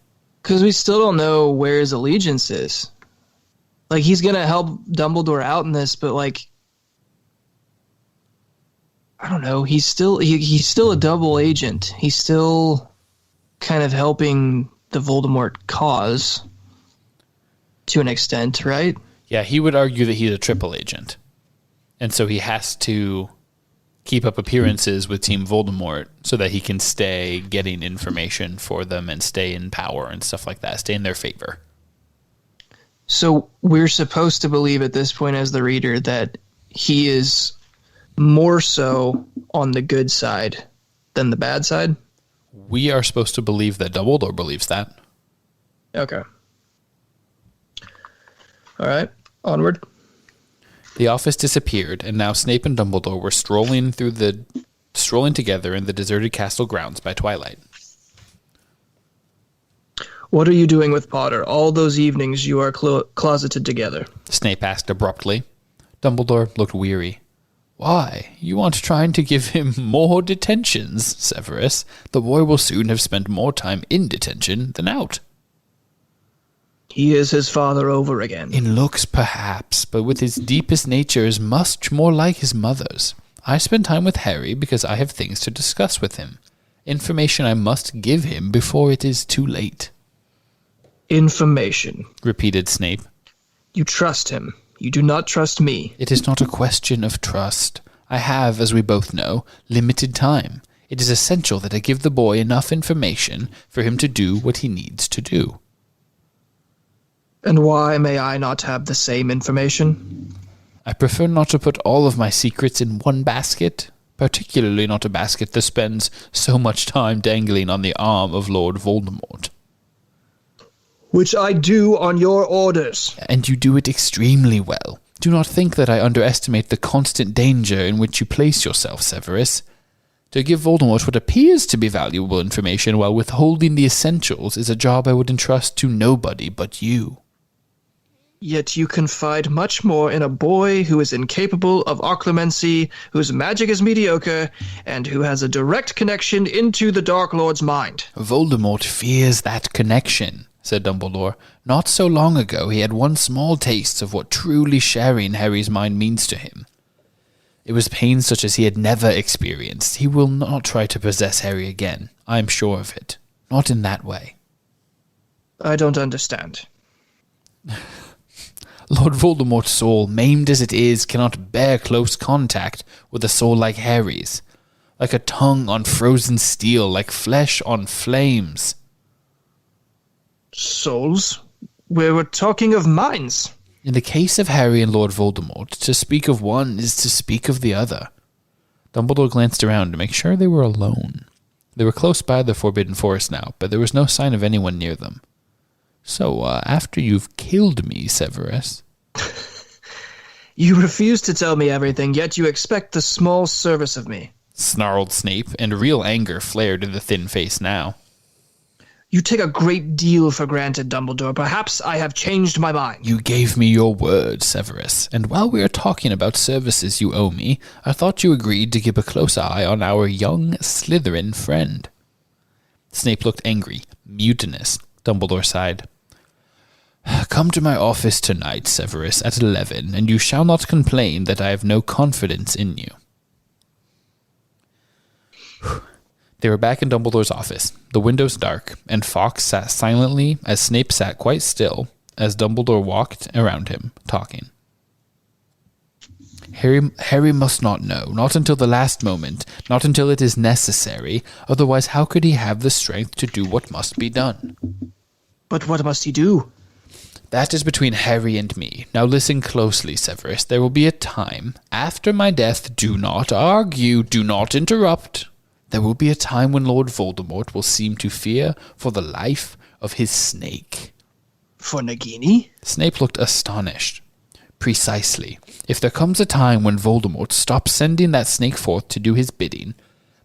Because we still don't know where his allegiance is. Like, he's going to help Dumbledore out in this, but, like, I don't know. He's still a double agent. He's still kind of helping the Voldemort cause to an extent, right? Yeah, he would argue that he's a triple agent. And so he has to keep up appearances with Team Voldemort so that he can stay getting information for them and stay in power and stuff like that, stay in their favor. So we're supposed to believe at this point as the reader that he is more so on the good side than the bad side? We are supposed to believe that Dumbledore believes that. Okay. All right, onward. The office disappeared, and now Snape and Dumbledore were strolling together in the deserted castle grounds by twilight. What are you doing with Potter? All those evenings you are closeted together. Snape asked abruptly. Dumbledore looked weary. Why, you aren't trying to give him more detentions, Severus. The boy will soon have spent more time in detention than out. He is his father over again. In looks, perhaps, but with his deepest nature is much more like his mother's. I spend time with Harry because I have things to discuss with him. Information I must give him before it is too late. Information, repeated Snape. You trust him. You do not trust me. It is not a question of trust. I have, as we both know, limited time. It is essential that I give the boy enough information for him to do what he needs to do. And why may I not have the same information? I prefer not to put all of my secrets in one basket, particularly not a basket that spends so much time dangling on the arm of Lord Voldemort. Which I do on your orders. And you do it extremely well. Do not think that I underestimate the constant danger in which you place yourself, Severus. To give Voldemort what appears to be valuable information while withholding the essentials is a job I would entrust to nobody but you. Yet you confide much more in a boy who is incapable of occlumency, whose magic is mediocre, and who has a direct connection into the Dark Lord's mind. Voldemort fears that connection, said Dumbledore. Not so long ago he had one small taste of what truly sharing Harry's mind means to him. It was pain such as he had never experienced. He will not try to possess Harry again. I am sure of it. Not in that way. I don't understand. Lord Voldemort's soul, maimed as it is, cannot bear close contact with a soul like Harry's. Like a tongue on frozen steel, like flesh on flames. Souls? We were talking of minds. In the case of Harry and Lord Voldemort, to speak of one is to speak of the other. Dumbledore glanced around to make sure they were alone. They were close by the Forbidden Forest now, but there was no sign of anyone near them. So, after you've killed me, Severus... You refuse to tell me everything, yet you expect the small service of me. Snarled Snape, and real anger flared in the thin face now. You take a great deal for granted, Dumbledore. Perhaps I have changed my mind. You gave me your word, Severus, and while we are talking about services you owe me, I thought you agreed to keep a close eye on our young Slytherin friend. Snape looked angry, mutinous. Dumbledore sighed. Come to my office tonight, Severus, at 11, and you shall not complain that I have no confidence in you. They were back in Dumbledore's office, the windows dark, and Fawkes sat silently as Snape sat quite still as Dumbledore walked around him, talking. Harry must not know, not until the last moment, not until it is necessary, otherwise how could he have the strength to do what must be done? But what must he do? That is between Harry and me. Now listen closely, Severus. There will be a time, after my death, do not argue, do not interrupt. There will be a time when Lord Voldemort will seem to fear for the life of his snake. For Nagini? Snape looked astonished. Precisely. If there comes a time when Voldemort stops sending that snake forth to do his bidding,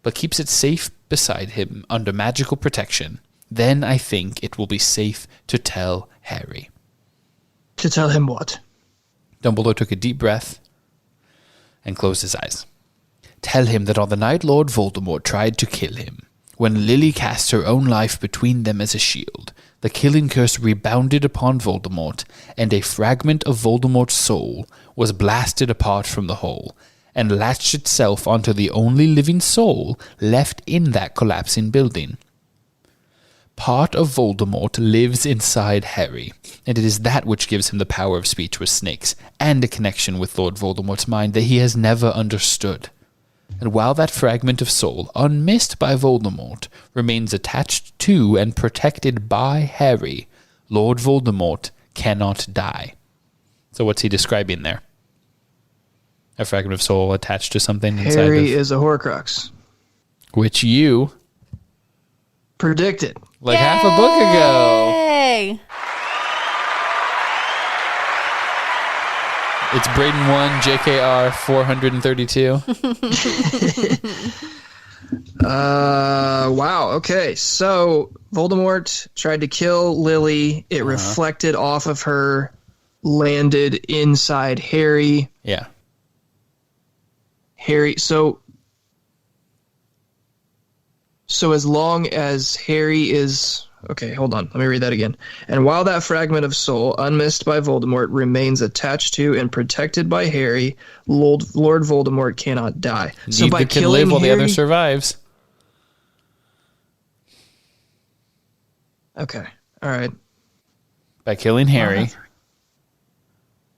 but keeps it safe beside him under magical protection, then I think it will be safe to tell Harry. To tell him what? Dumbledore took a deep breath and closed his eyes. Tell him that on the night Lord Voldemort tried to kill him, when Lily cast her own life between them as a shield, the killing curse rebounded upon Voldemort, and a fragment of Voldemort's soul was blasted apart from the whole, and latched itself onto the only living soul left in that collapsing building. Part of Voldemort lives inside Harry, and it is that which gives him the power of speech with snakes, and a connection with Lord Voldemort's mind that he has never understood. And while that fragment of soul, unmissed by Voldemort, remains attached to and protected by Harry, Lord Voldemort cannot die. So what's he describing there? A fragment of soul attached to something inside Harry is a Horcrux. which you Predicted. like half a book ago. Yay! It's Braden 1, JKR 432. Wow. Okay. So Voldemort tried to kill Lily. It reflected off of her, landed inside Harry. Yeah. Harry. So as long as Harry is... Okay, hold on. Let me read that again. And while that fragment of soul, unmissed by Voldemort, remains attached to and protected by Harry, Lord Voldemort cannot die. So by Neither can killing live while Harry, the other survives. Okay. All right. By killing Harry,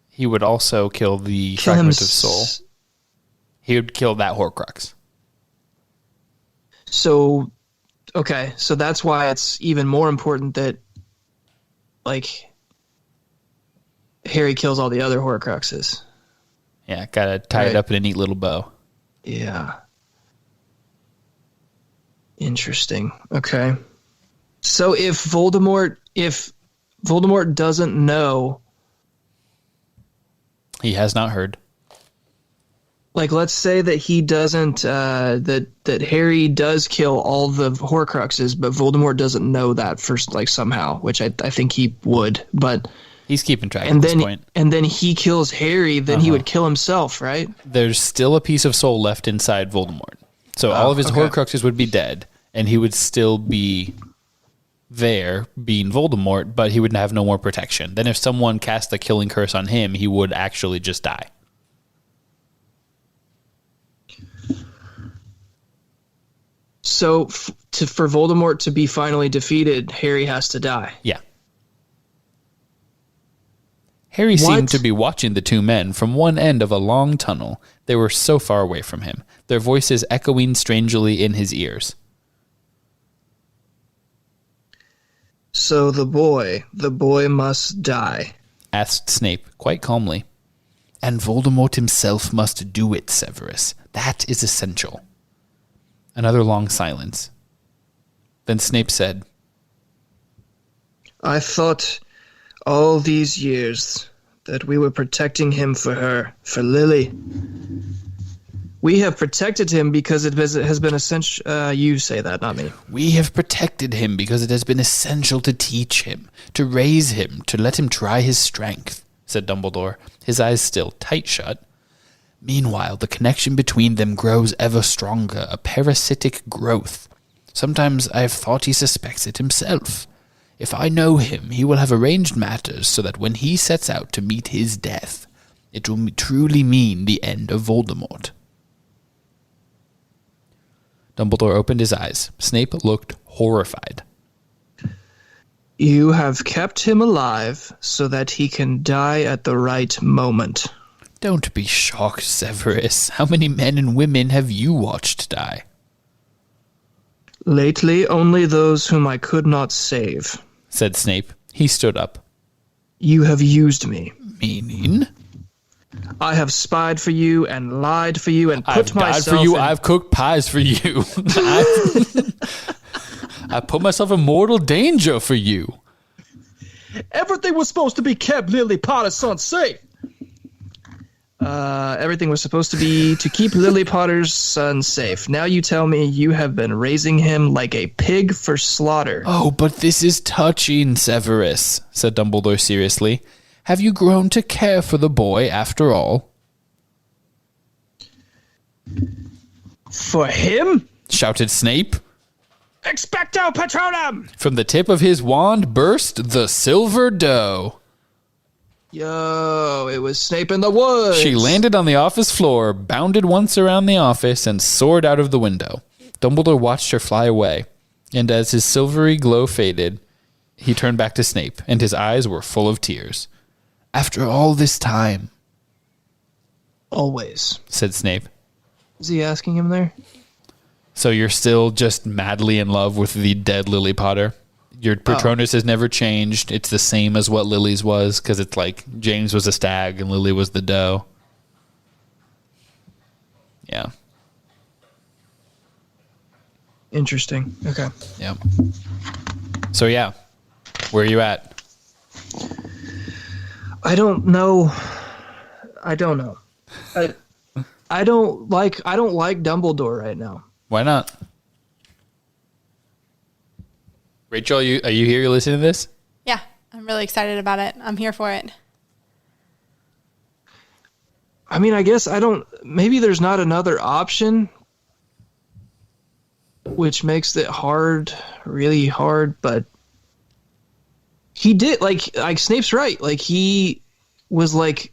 he would also kill the Kill him fragment of soul. He would kill that Horcrux. So, okay. So that's why it's even more important that, like, Harry kills all the other Horcruxes. Yeah, gotta tie it up in a neat little bow. Yeah. Interesting. Okay. So if Voldemort doesn't know, He has not heard. like, let's say that he doesn't, that Harry does kill all the Horcruxes, but Voldemort doesn't know that first, like, somehow, which I think he would, but... He's keeping track at this point. And then he kills Harry, then he would kill himself, right? There's still a piece of soul left inside Voldemort. So all of his okay. Horcruxes would be dead, and he would still be there being Voldemort, but he would have no more protection. Then if someone cast the killing curse on him, he would actually just die. So for Voldemort to be finally defeated, Harry has to die. Yeah. Harry seemed to be watching the two men from one end of a long tunnel. They were so far away from him, their voices echoing strangely in his ears. So the boy must die. Asked Snape quite calmly. And Voldemort himself must do it, Severus. That is essential. Another long silence. Then Snape said, I thought all these years that we were protecting him for her, for Lily. We have protected him because it has been essential. You say that, not me. We have protected him because it has been essential to teach him, to raise him, to let him try his strength, said Dumbledore, his eyes still tight shut. Meanwhile, the connection between them grows ever stronger, a parasitic growth. Sometimes I have thought he suspects it himself. If I know him, he will have arranged matters so that when he sets out to meet his death, it will truly mean the end of Voldemort. Dumbledore opened his eyes. Snape looked horrified. You have kept him alive so that he can die at the right moment. Don't be shocked, Severus. How many men and women have you watched die? Lately, only those whom I could not save, said Snape. He stood up. You have used me. Meaning? I have spied for you and lied for you and put I've myself died for you. in... I've cooked pies for you. I put myself in mortal danger for you. Everything was supposed to be kept Lily Potter's son safe. Everything was supposed to be to keep Lily Potter's son safe. Now you tell me you have been raising him like a pig for slaughter. Oh, but this is touching, Severus, said Dumbledore seriously. Have you grown to care for the boy after all? For him? Shouted Snape. Expecto Patronum! From the tip of his wand burst the silver doe. Yo, it was Snape in the woods. She landed on the office floor, bounded once around the office, and soared out of the window. Dumbledore watched her fly away, and as his silvery glow faded, he turned back to Snape, and his eyes were full of tears. After all this time, always, said Snape. Is he asking him there? So you're still just madly in love with the dead Lily Potter? Your Patronus has never changed. It's the same as what Lily's was, because it's like James was a stag and Lily was the doe. Yeah. Interesting. Okay. Yeah. So yeah, where are you at? I don't know. I don't know. I don't like Dumbledore right now. Why not? Rachel, are you here? You listening to this? Yeah, I'm really excited about it. I'm here for it. I mean, I guess maybe there's not another option, which makes it hard, really hard, but he did, like Snape's right. Like, he was, like,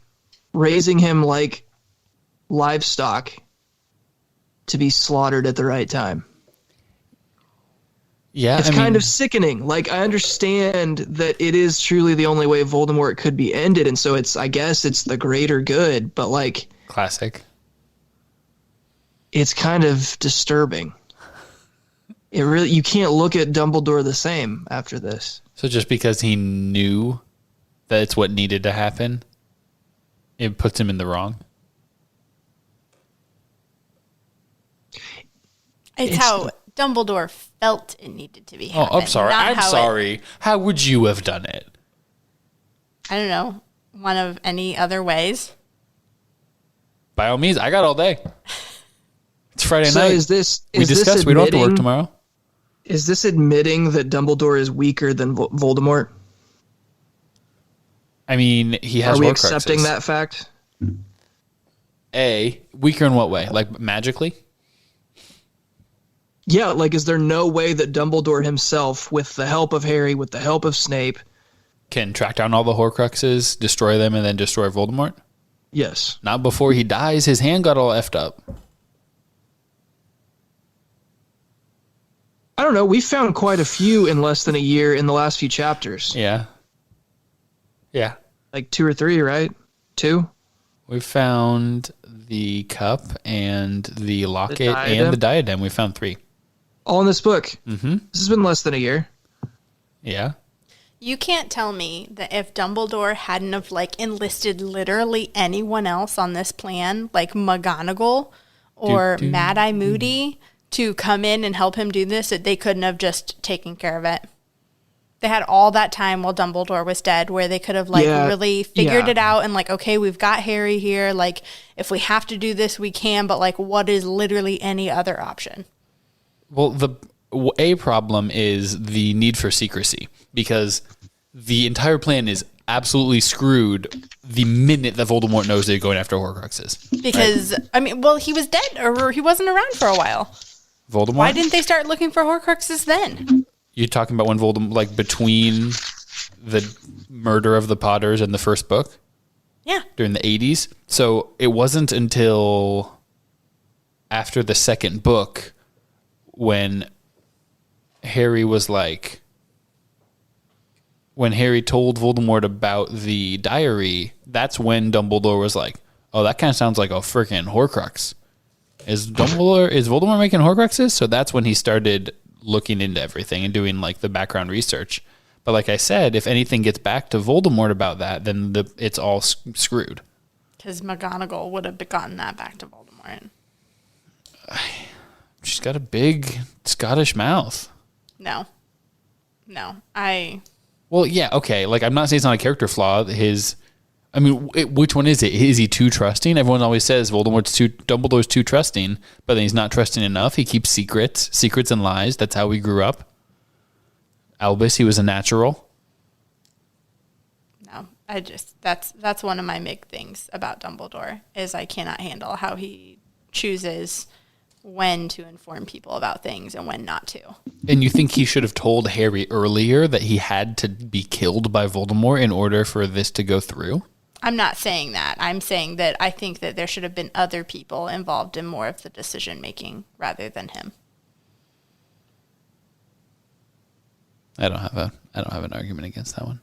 raising him like livestock to be slaughtered at the right time. Yeah, it's kind of sickening. Like, I understand that it is truly the only way Voldemort could be ended, and so I guess it's the greater good, but, like... Classic. It's kind of disturbing. You can't look at Dumbledore the same after this. So just because he knew that it's what needed to happen, it puts him in the wrong? It's how Dumbledore felt it needed to be happen. Oh, I'm sorry. I'm sorry. How would you have done it? I don't know. One of any other ways. By all means, I got all day. It's Friday night. We discussed we don't have to work tomorrow. Is this admitting that Dumbledore is weaker than Voldemort? I mean, he has. Are we Horcruxes. accepting that fact? Weaker in what way? Like magically? Yeah, like, is there no way that Dumbledore himself, with the help of Harry, with the help of Snape, can track down all the Horcruxes, destroy them, and then destroy Voldemort? Yes. Not before he dies. His hand got all effed up. I don't know. We found quite a few in less than a year in the last few chapters. Yeah. Yeah. Like 2 or 3, right? 2? We found the cup and the locket and the diadem. We found 3. All in this book. Mm-hmm. This has been less than a year. Yeah. You can't tell me that if Dumbledore hadn't have like enlisted literally anyone else on this plan, like McGonagall or Mad-Eye Moody, to come in and help him do this, that they couldn't have just taken care of it. They had all that time while Dumbledore was dead where they could have like really figured it out and like, okay, we've got Harry here. Like if we have to do this, we can, but like what is literally any other option? Well, a problem is the need for secrecy because the entire plan is absolutely screwed the minute that Voldemort knows they're going after Horcruxes. Because, I mean, well, he was dead or he wasn't around for a while. Voldemort? Why didn't they start looking for Horcruxes then? You're talking about when Voldemort, like between the murder of the Potters and the first book? Yeah. During the 80s. So it wasn't until after the second book when Harry was like, when Harry told Voldemort about the diary, that's when Dumbledore was like, oh, that kind of sounds like a freaking Horcrux. Is Voldemort making Horcruxes? So that's when he started looking into everything and doing like the background research. But like I said, if anything gets back to Voldemort about that, then it's all screwed. Because McGonagall would have gotten that back to Voldemort. She's got a big Scottish mouth. No. Well, yeah, okay. Like, I'm not saying it's not a character flaw. Which one is it? Is he too trusting? Everyone always says Dumbledore's too trusting, but then he's not trusting enough. He keeps secrets and lies. That's how we grew up. Albus, he was a natural. No, that's one of my big things about Dumbledore is I cannot handle how he chooses when to inform people about things and when not to. And you think he should have told Harry earlier that he had to be killed by Voldemort in order for this to go through? I'm not saying that. I'm saying that I think that there should have been other people involved in more of the decision making rather than him. I don't have an argument against that one.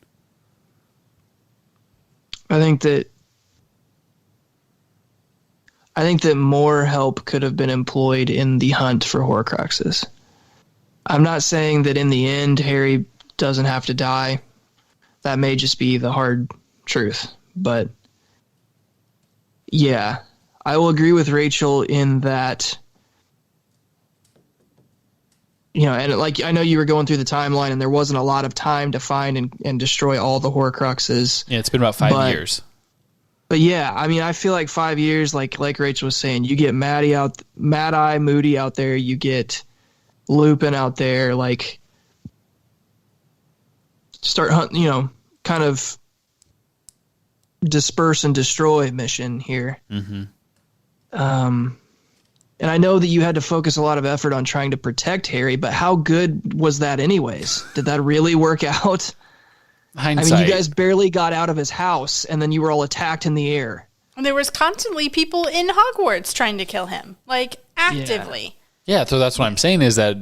I think that more help could have been employed in the hunt for Horcruxes. I'm not saying that in the end Harry doesn't have to die. That may just be the hard truth. But yeah, I will agree with Rachel in that, and like I know you were going through the timeline and there wasn't a lot of time to find and destroy all the Horcruxes. Yeah, it's been about 5 years. But yeah, I mean, I feel like 5 years, like Rachel was saying, you get Mad-Eye Moody out there, you get Lupin out there, like start hunting, kind of disperse and destroy mission here. Mm-hmm. And I know that you had to focus a lot of effort on trying to protect Harry, but how good was that anyways? Did that really work out? Hindsight. I mean, you guys barely got out of his house, and then you were all attacked in the air. And there was constantly people in Hogwarts trying to kill him, like actively. Yeah, so that's what I'm saying is that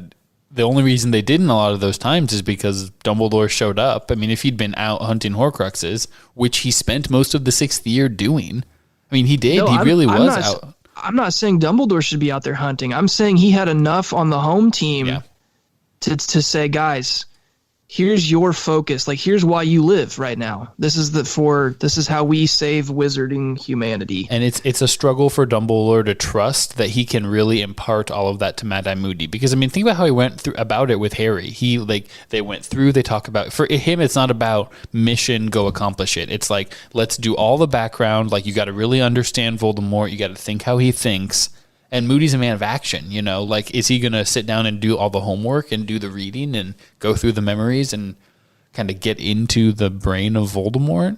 the only reason they didn't a lot of those times is because Dumbledore showed up. I mean, if he'd been out hunting Horcruxes, which he spent most of the 6th year doing, I mean, he did. No, he really was out. I'm not saying Dumbledore should be out there hunting. I'm saying he had enough on the home team to say, guys, here's your focus. Like, here's why you live right now. This is how we save wizarding humanity. And it's a struggle for Dumbledore to trust that he can really impart all of that to Mad-Eye Moody. Because, I mean, think about how he went through about it with Harry. They talk about, for him, it's not about mission, go accomplish it. It's like, let's do all the background. Like, you got to really understand Voldemort. You got to think how he thinks. And Moody's a man of action, like, is he going to sit down and do all the homework and do the reading and go through the memories and kind of get into the brain of Voldemort?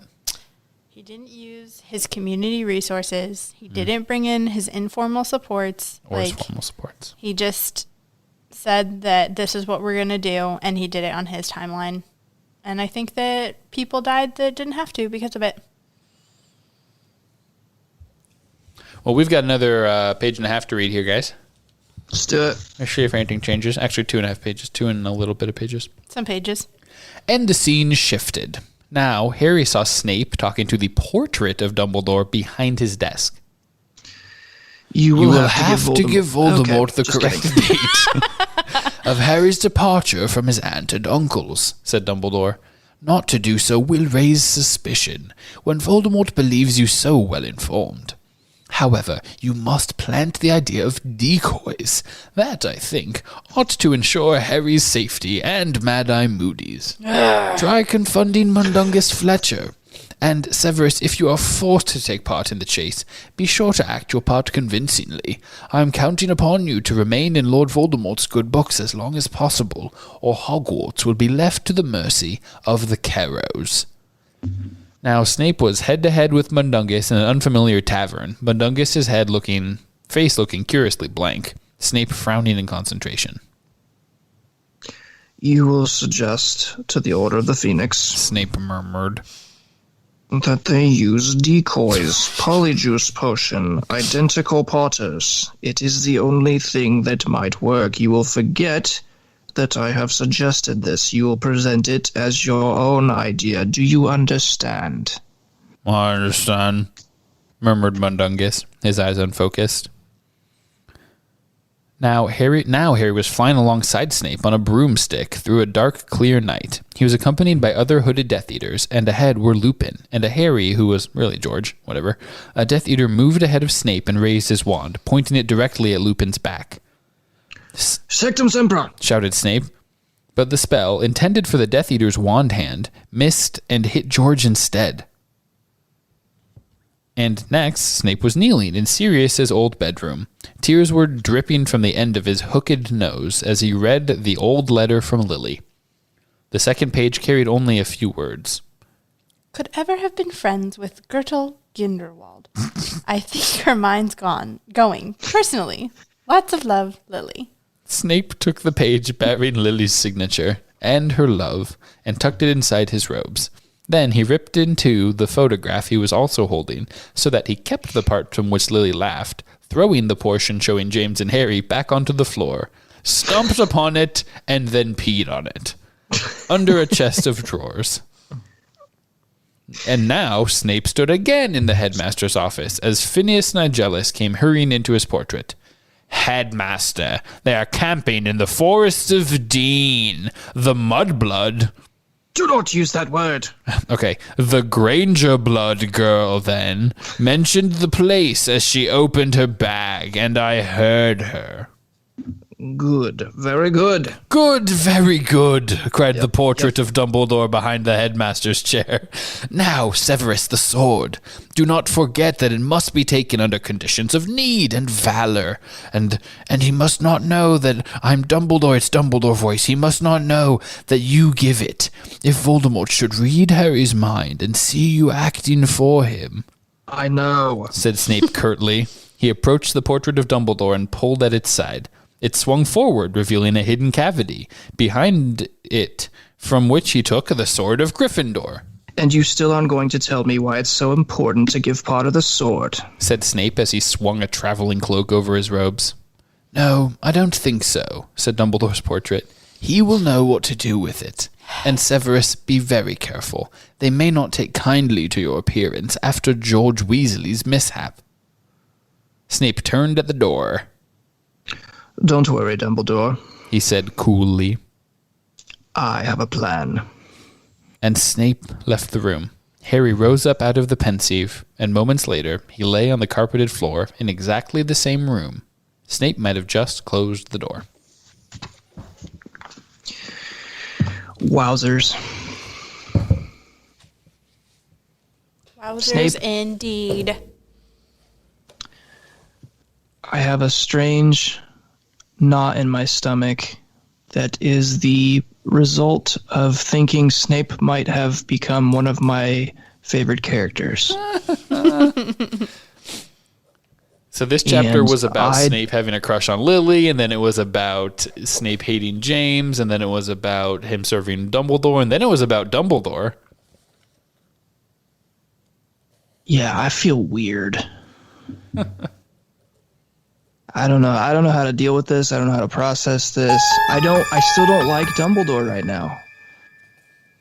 He didn't use his community resources. He didn't bring in his informal supports. Or his formal supports. He just said that this is what we're going to do, and he did it on his timeline. And I think that people died that didn't have to because of it. Well, we've got another page and a half to read here, guys. Let's do it. I'll show you if anything changes. Actually, 2.5 pages. 2 and a little bit of pages. Some pages. And the scene shifted. Now, Harry saw Snape talking to the portrait of Dumbledore behind his desk. You will have to give Voldemort the correct date of Harry's departure from his aunt and uncles, said Dumbledore. Not to do so will raise suspicion when Voldemort believes you so well informed. However, you must plant the idea of decoys. That, I think, ought to ensure Harry's safety and Mad-Eye Moody's. Try confunding Mundungus Fletcher. And, Severus, if you are forced to take part in the chase, be sure to act your part convincingly. I am counting upon you to remain in Lord Voldemort's good books as long as possible, or Hogwarts will be left to the mercy of the Carrows. Now, Snape was head-to-head with Mundungus in an unfamiliar tavern, Mundungus's face looking curiously blank, Snape frowning in concentration. You will suggest to the Order of the Phoenix Snape murmured. that they use decoys, polyjuice potion, identical potters. It is the only thing that might work. You will forget that I have suggested this. You will present it as your own idea. Do you understand? I understand, murmured Mundungus, his eyes unfocused. Now Harry was flying alongside Snape on a broomstick through a dark, clear night. He was accompanied by other hooded Death Eaters, and ahead were Lupin, and a Harry, who was really George, whatever. A Death Eater moved ahead of Snape and raised his wand, pointing it directly at Lupin's back. Sectum Sempra! Shouted Snape. But the spell, intended for the Death Eater's wand hand, missed and hit George instead. And next, Snape was kneeling in Sirius's old bedroom. Tears were dripping from the end of his hooked nose as he read the old letter from Lily. The second page carried only a few words. Could ever have been friends with Gertel Ginderwald. I think her mind's going. Personally. Lots of love, Lily. Snape took the page bearing Lily's signature and her love and tucked it inside his robes. Then he ripped in two the photograph he was also holding, so that he kept the part from which Lily laughed, throwing the portion showing James and Harry back onto the floor, stomped upon it, and then peed on it, under a chest of drawers. And now Snape stood again in the headmaster's office as Phineas Nigellus came hurrying into his portrait. Headmaster, they are camping in the forests of Dean, the Mudblood. Do not use that word. Okay, the Granger Blood girl, then, mentioned the place as she opened her bag, and I heard her. Good. Very good. Good, very good, cried the portrait of Dumbledore behind the headmaster's chair. Now, Severus, the sword. Do not forget that it must be taken under conditions of need and valor. And he must not know that I'm Dumbledore, it's Dumbledore voice. He must not know that you give it. If Voldemort should read Harry's mind and see you acting for him. I know, said Snape curtly. He approached the portrait of Dumbledore and pulled at its side. It swung forward, revealing a hidden cavity, behind it, from which he took the sword of Gryffindor. And you still aren't going to tell me why it's so important to give Potter the sword, said Snape as he swung a traveling cloak over his robes. No, I don't think so, said Dumbledore's portrait. He will know what to do with it. And Severus, be very careful. They may not take kindly to your appearance after George Weasley's mishap. Snape turned at the door. Don't worry, Dumbledore, he said coolly. I have a plan. And Snape left the room. Harry rose up out of the pensieve, and moments later he lay on the carpeted floor in exactly the same room. Snape might have just closed the door. Wowzers. Wowzers, Snape. indeed. I have a strange knot in my stomach that is the result of thinking Snape might have become one of my favorite characters. So this chapter And was about Snape having a crush on Lily, and then it was about Snape hating James, and then it was about him serving Dumbledore, and then it was about Dumbledore. Yeah, I feel weird. I don't know. I don't know how to deal with this. I don't know how to process this. I still don't like Dumbledore right now.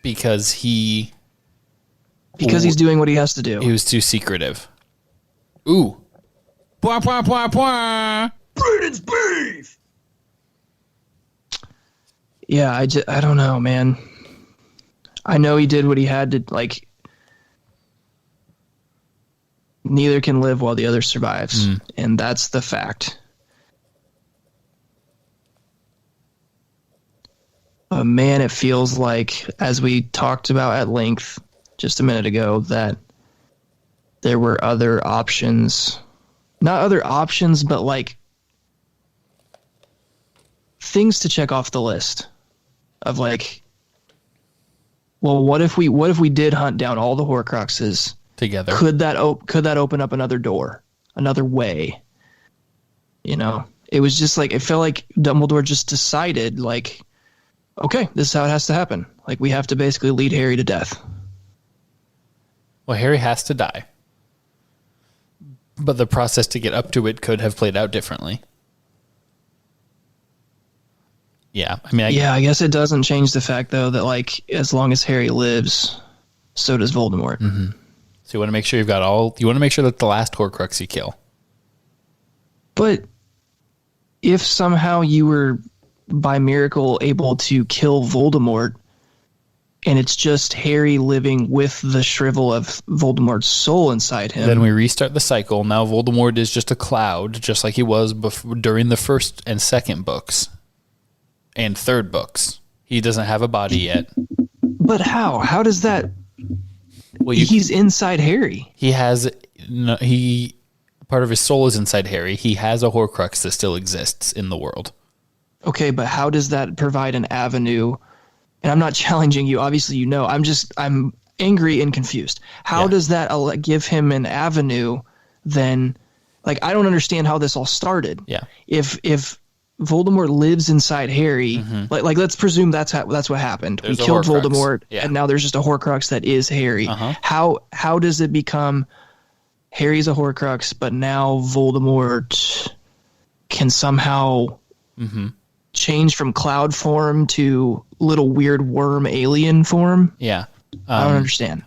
Because he's doing what he has to do. He was too secretive. Ooh. Bwah, bwah, bwah, bwah. Braden'S beef! Yeah, I don't know, man. I know he did what he had to, like, neither can live while the other survives. And that's the fact. But man, it feels like, as we talked about at length just a minute ago, that there were other options. Not other options, but like things to check off the list of like, well, what if we did hunt down all the Horcruxes together? Could that open up another door, another way? You know, it was just like, it felt like Dumbledore just decided, like, okay, this is how it has to happen. Like, we have to basically lead Harry to death. Well, Harry has to die. But the process to get up to it could have played out differently. Yeah, I mean, I guess it doesn't change the fact, though, that, like, as long as Harry lives, so does Voldemort. Mm-hmm. So you want to make sure you want to make sure that the last Horcrux you kill. But if somehow you were, by miracle, able to kill Voldemort, and it's just Harry living with the shrivel of Voldemort's soul inside him. Then we restart the cycle. Now Voldemort is just a cloud, just like he was during the first and second books. And third books. He doesn't have a body yet. But how? How does that... Well, he's inside Harry. Part of his soul is inside Harry. He has a Horcrux that still exists in the world. Okay, but how does that provide an avenue? And I'm not challenging you. Obviously, you know. I'm angry and confused. How does that give him an avenue then? Like, I don't understand how this all started. Yeah. If Voldemort lives inside Harry, like let's presume that's what happened. There's we killed Horcrux. Voldemort, Yeah. and now there's just a Horcrux that is Harry. How does it become Harry's a Horcrux, but now Voldemort can somehow change from cloud form to little weird worm alien form? Yeah. I don't understand.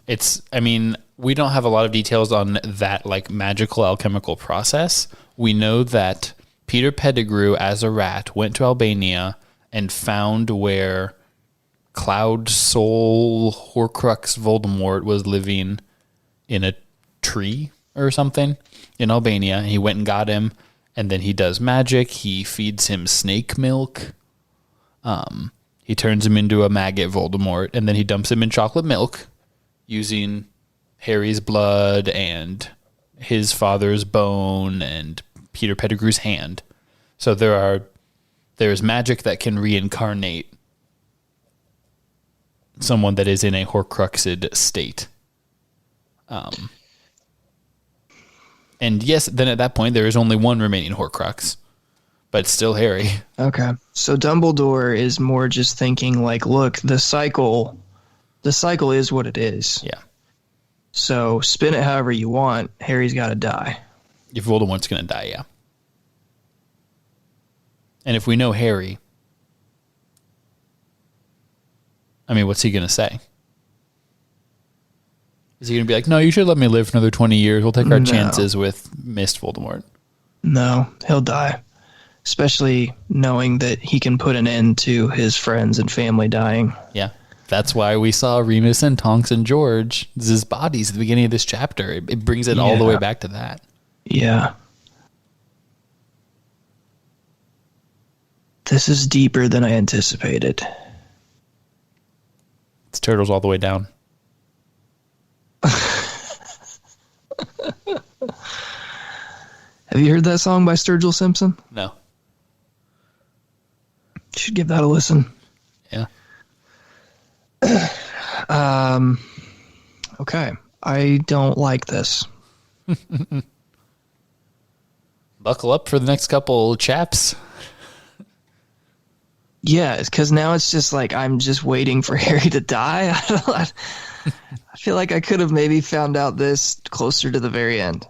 We don't have a lot of details on that, like, magical alchemical process. We know that Peter Pettigrew, as a rat, went to Albania and found where Cloud Soul Horcrux Voldemort was living in a tree or something in Albania. He went and got him, and then he does magic. He feeds him snake milk. He turns him into a maggot Voldemort, and then he dumps him in chocolate milk using Harry's blood and his father's bone and Peter Pettigrew's hand. So there's magic that can reincarnate someone that is in a Horcruxed state. And yes, then at that point there is only one remaining Horcrux, but it's still Harry. Okay. So Dumbledore is more just thinking like, look, the cycle is what it is. Yeah. So spin it however you want. Harry's got to die. If Voldemort's going to die, yeah. And if we know Harry, I mean, what's he going to say? Is he going to be like, no, you should let me live for another 20 years. We'll take our chances with Mist Voldemort. No, he'll die. Especially knowing that he can put an end to his friends and family dying. Yeah. That's why we saw Remus and Tonks and George's bodies at the beginning of this chapter. It brings it all the way back to that. Yeah. This is deeper than I anticipated. It's turtles all the way down. Have you heard that song by Sturgill Simpson? No. You should give that a listen. Yeah. Okay. I don't like this. Buckle up for the next couple chaps. Yeah, because now it's just like I'm just waiting for Harry to die. I feel like I could have maybe found out this closer to the very end.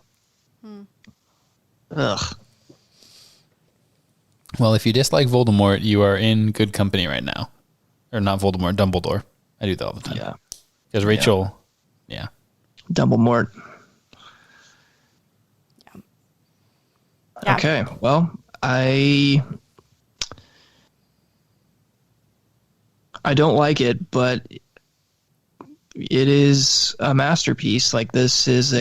Ugh. Well, if you dislike Voldemort, you are in good company right now. Or not Voldemort, Dumbledore. I do that all the time. Yeah. Because Rachel, yeah. Dumbledore. Yeah. Okay, well, I don't like it, but it is a masterpiece. Like, this is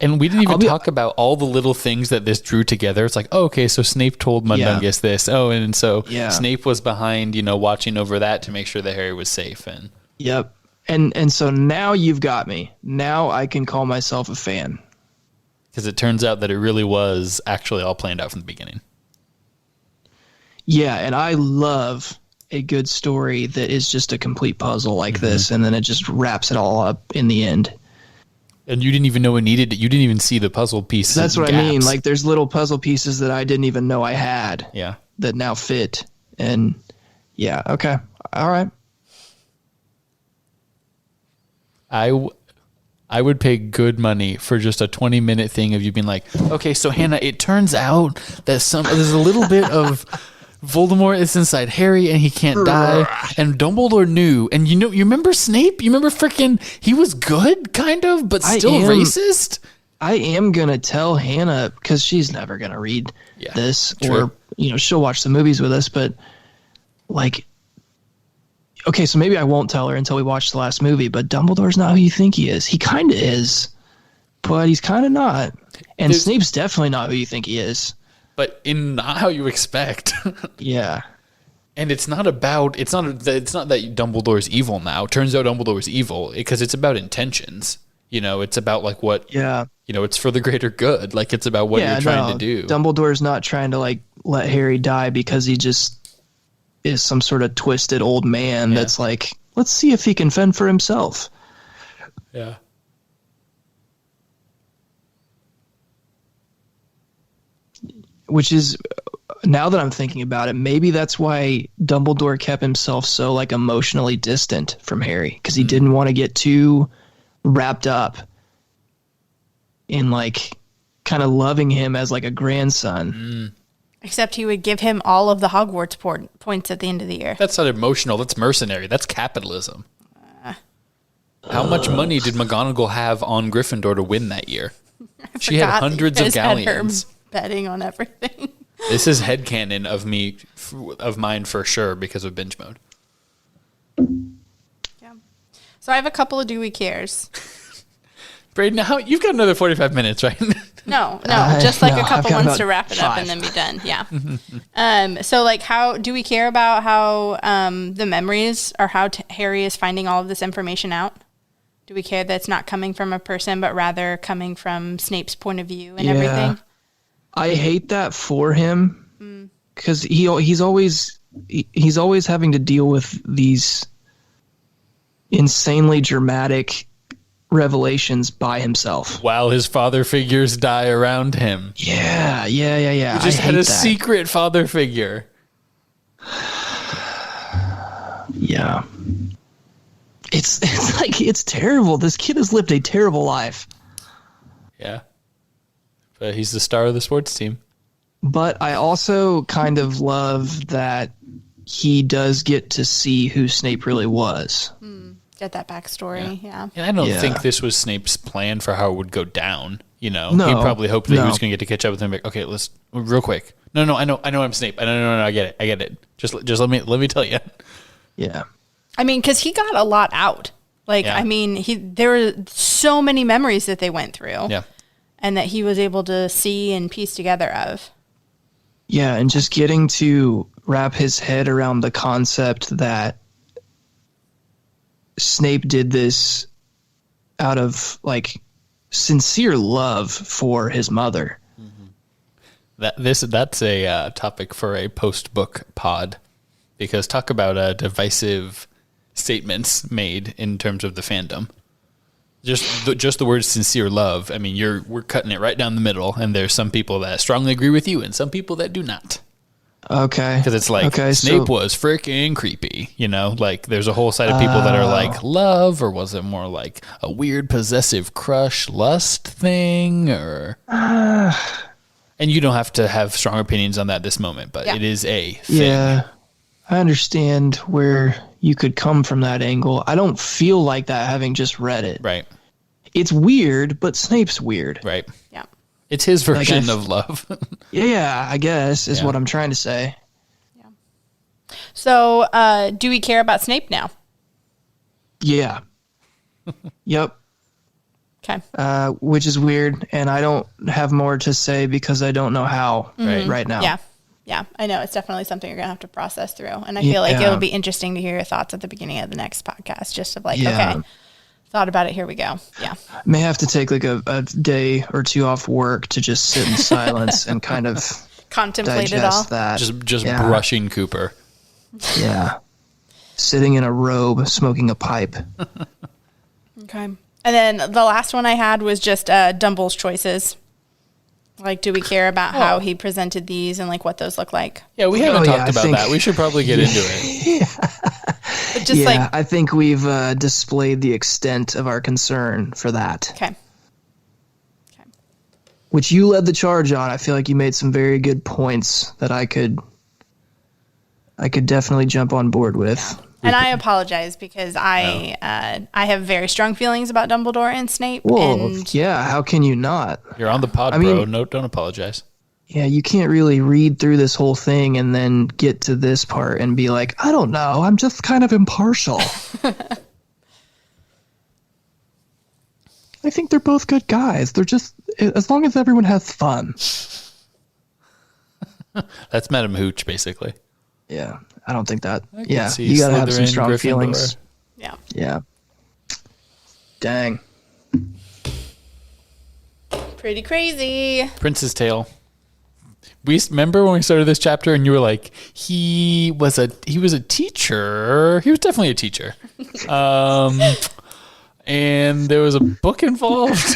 And we didn't even talk about all the little things that this drew together. It's like, oh, okay, so Snape told Mundungus this. Oh, and so Snape was behind, watching over that to make sure that Harry was safe. And Yep. And so now you've got me. Now I can call myself a fan. because it turns out that it really was actually all planned out from the beginning. Yeah, and I love a good story that is just a complete puzzle like this, and then it just wraps it all up in the end. And you didn't even know it needed it. You didn't even see the puzzle pieces. That's what I mean. Like, there's little puzzle pieces that I didn't even know I had. Yeah. That now fit. And yeah, okay. All right. I would pay good money for just a 20-minute thing of you being like, okay, so Hannah, it turns out that there's a little bit of Voldemort is inside Harry and he can't die. And Dumbledore knew. And you remember Snape? You remember freaking, he was good, kind of, but still racist? I am going to tell Hannah, because she's never going to read this, true. or, she'll watch the movies with us, but like, okay, so maybe I won't tell her until we watch the last movie, but Dumbledore's not who you think he is. He kind of is, but he's kind of not. And Snape's definitely not who you think he is. But in not how you expect. Yeah. And it's not that Dumbledore's evil now. Turns out Dumbledore's evil because it's about intentions. It's about like what, it's for the greater good. Like, it's about what you're trying to do. Dumbledore's not trying to like let Harry die because he just is some sort of twisted old man that's like, let's see if he can fend for himself. Yeah. Which is, now that I'm thinking about it, maybe that's why Dumbledore kept himself so like emotionally distant from Harry, because he didn't want to get too wrapped up in like kind of loving him as like a grandson. Except he would give him all of the Hogwarts points at the end of the year. That's not emotional. That's mercenary. That's capitalism. How much money did McGonagall have on Gryffindor to win that year? She had hundreds of galleons. Betting on everything. This is headcanon of mine for sure because of binge mode. Yeah. So I have a couple of do we cares. Braden, you've got another 45 minutes, right? No, just like a couple ones to wrap it up and then be done. Yeah. So like, how do we care about how the memories or how Harry is finding all of this information out? Do we care that it's not coming from a person, but rather coming from Snape's point of view and everything? I hate that for him because he's always having to deal with these insanely dramatic revelations by himself while his father figures die around him. Yeah. He just had a secret father figure. Yeah. It's like, it's terrible. This kid has lived a terrible life. Yeah. But he's the star of the sports team. But I also kind of love that he does get to see who Snape really was. Get that backstory, yeah. And I don't think this was Snape's plan for how it would go down. No, No, he probably hoped that he no. was going to get to catch up with him. Like, okay, let's real quick. No, I know I'm Snape. No, I get it. Just let me tell you. Yeah. I mean, because he got a lot out. Like, I mean, there were so many memories that they went through. Yeah. And that he was able to see and piece together of. Yeah, and just getting to wrap his head around the concept that Snape did this out of like sincere love for his mother. That's a topic for a post-book pod, because talk about divisive statements made in terms of the fandom. Just the word sincere love. I mean, we're cutting it right down the middle, and there's some people that strongly agree with you and some people that do not. Okay. Because it's like, Snape was freaking creepy, Like, there's a whole side of people that are like, love, or was it more like a weird possessive crush lust thing, or... And you don't have to have strong opinions on that at this moment, but it is a thing. Yeah, I understand where you could come from that angle. I don't feel like that having just read it. Right. It's weird, but Snape's weird. Right. Yeah. It's his version of love. Yeah, I guess is what I'm trying to say. Yeah. So, do we care about Snape now? Yeah. Yep. Okay. Which is weird, and I don't have more to say because I don't know how right now. Yeah. Yeah. I know it's definitely something you're going to have to process through. And I feel like Yeah. it'll be interesting to hear your thoughts at the beginning of the next podcast. Just of like, Yeah. okay, thought about it. Here we go. Yeah. May have to take like a day or two off work to just sit in silence and kind of Contemplate it all. digest that. Just Yeah. brushing Cooper. Yeah. Sitting in a robe, smoking a pipe. Okay. And then the last one I had was just Dumble's choices. Like, do we care about how he presented these and like what those look like? Yeah, we haven't yeah, talked I about think- that. We should probably get into it. But just like, I think we've displayed the extent of our concern for that, okay. which you led the charge on. I feel like you made some very good points that I could definitely jump on board with. And I apologize because I have very strong feelings about Dumbledore and Snape. Well, And yeah, how can you not? You're on the pod, mean- bro. No, don't apologize. Yeah, you can't really read through this whole thing and then get to this part and be like, I don't know, I'm just kind of impartial. I think they're both good guys. They're just, as long as everyone has fun. That's Madam Hooch, basically. Yeah, I don't think that. I could Yeah, see you gotta have some Slytherin, strong Gryffindor. feelings. yeah. Yeah. Dang. Pretty crazy. Prince's Tale. Remember when we started this chapter and you were like, he was a teacher. He was definitely a teacher. And there was a book involved.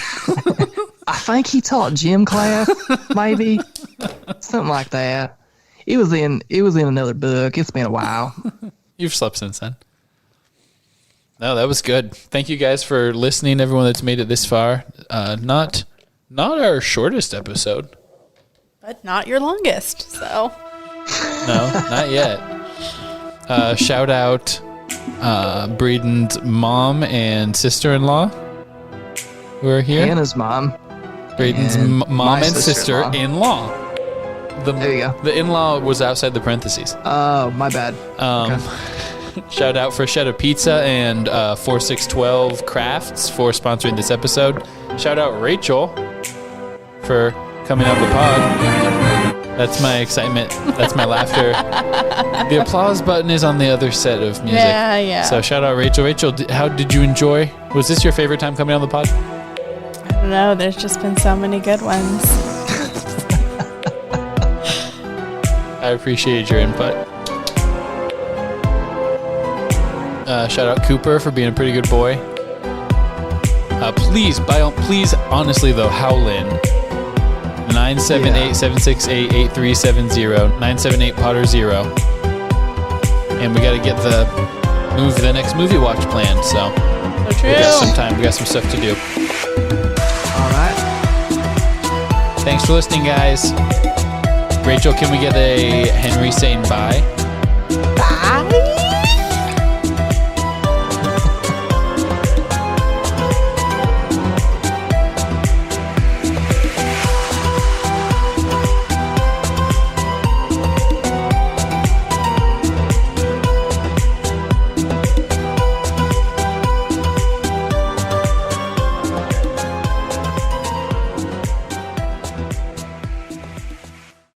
I think he taught gym class, maybe. Something like that. It was in another book. It's been a while. You've slept since then. No, that was good. Thank you guys for listening, everyone that's made it this far. Not our shortest episode. But not your longest. So, No, not yet. Shout out Braden's mom and sister-in-law who are here. Hannah's mom. Braden's and mom my and sister-in-law. sister-in-law. There you go. The in-law was outside the parentheses. Oh, my bad. Shout out for Shed of Pizza and 4612 Crafts for sponsoring this episode. Shout out Rachel for coming on the pod. That's my excitement. That's my laughter. The applause button is on the other set of music. Yeah, yeah. So shout out Rachel. Rachel, how did you enjoy? Was this your favorite time coming on the pod? I don't know. There's just been so many good ones. I appreciated your input. Shout out Cooper for being a pretty good boy. Please, honestly though, Howlin. 978-768-8370. 978-Potter-0. And we got to get the next movie watch planned. So So we got some true. time. We got some stuff to do. All right. Thanks for listening, guys. Rachel, can we get a Henry saying bye? Bye.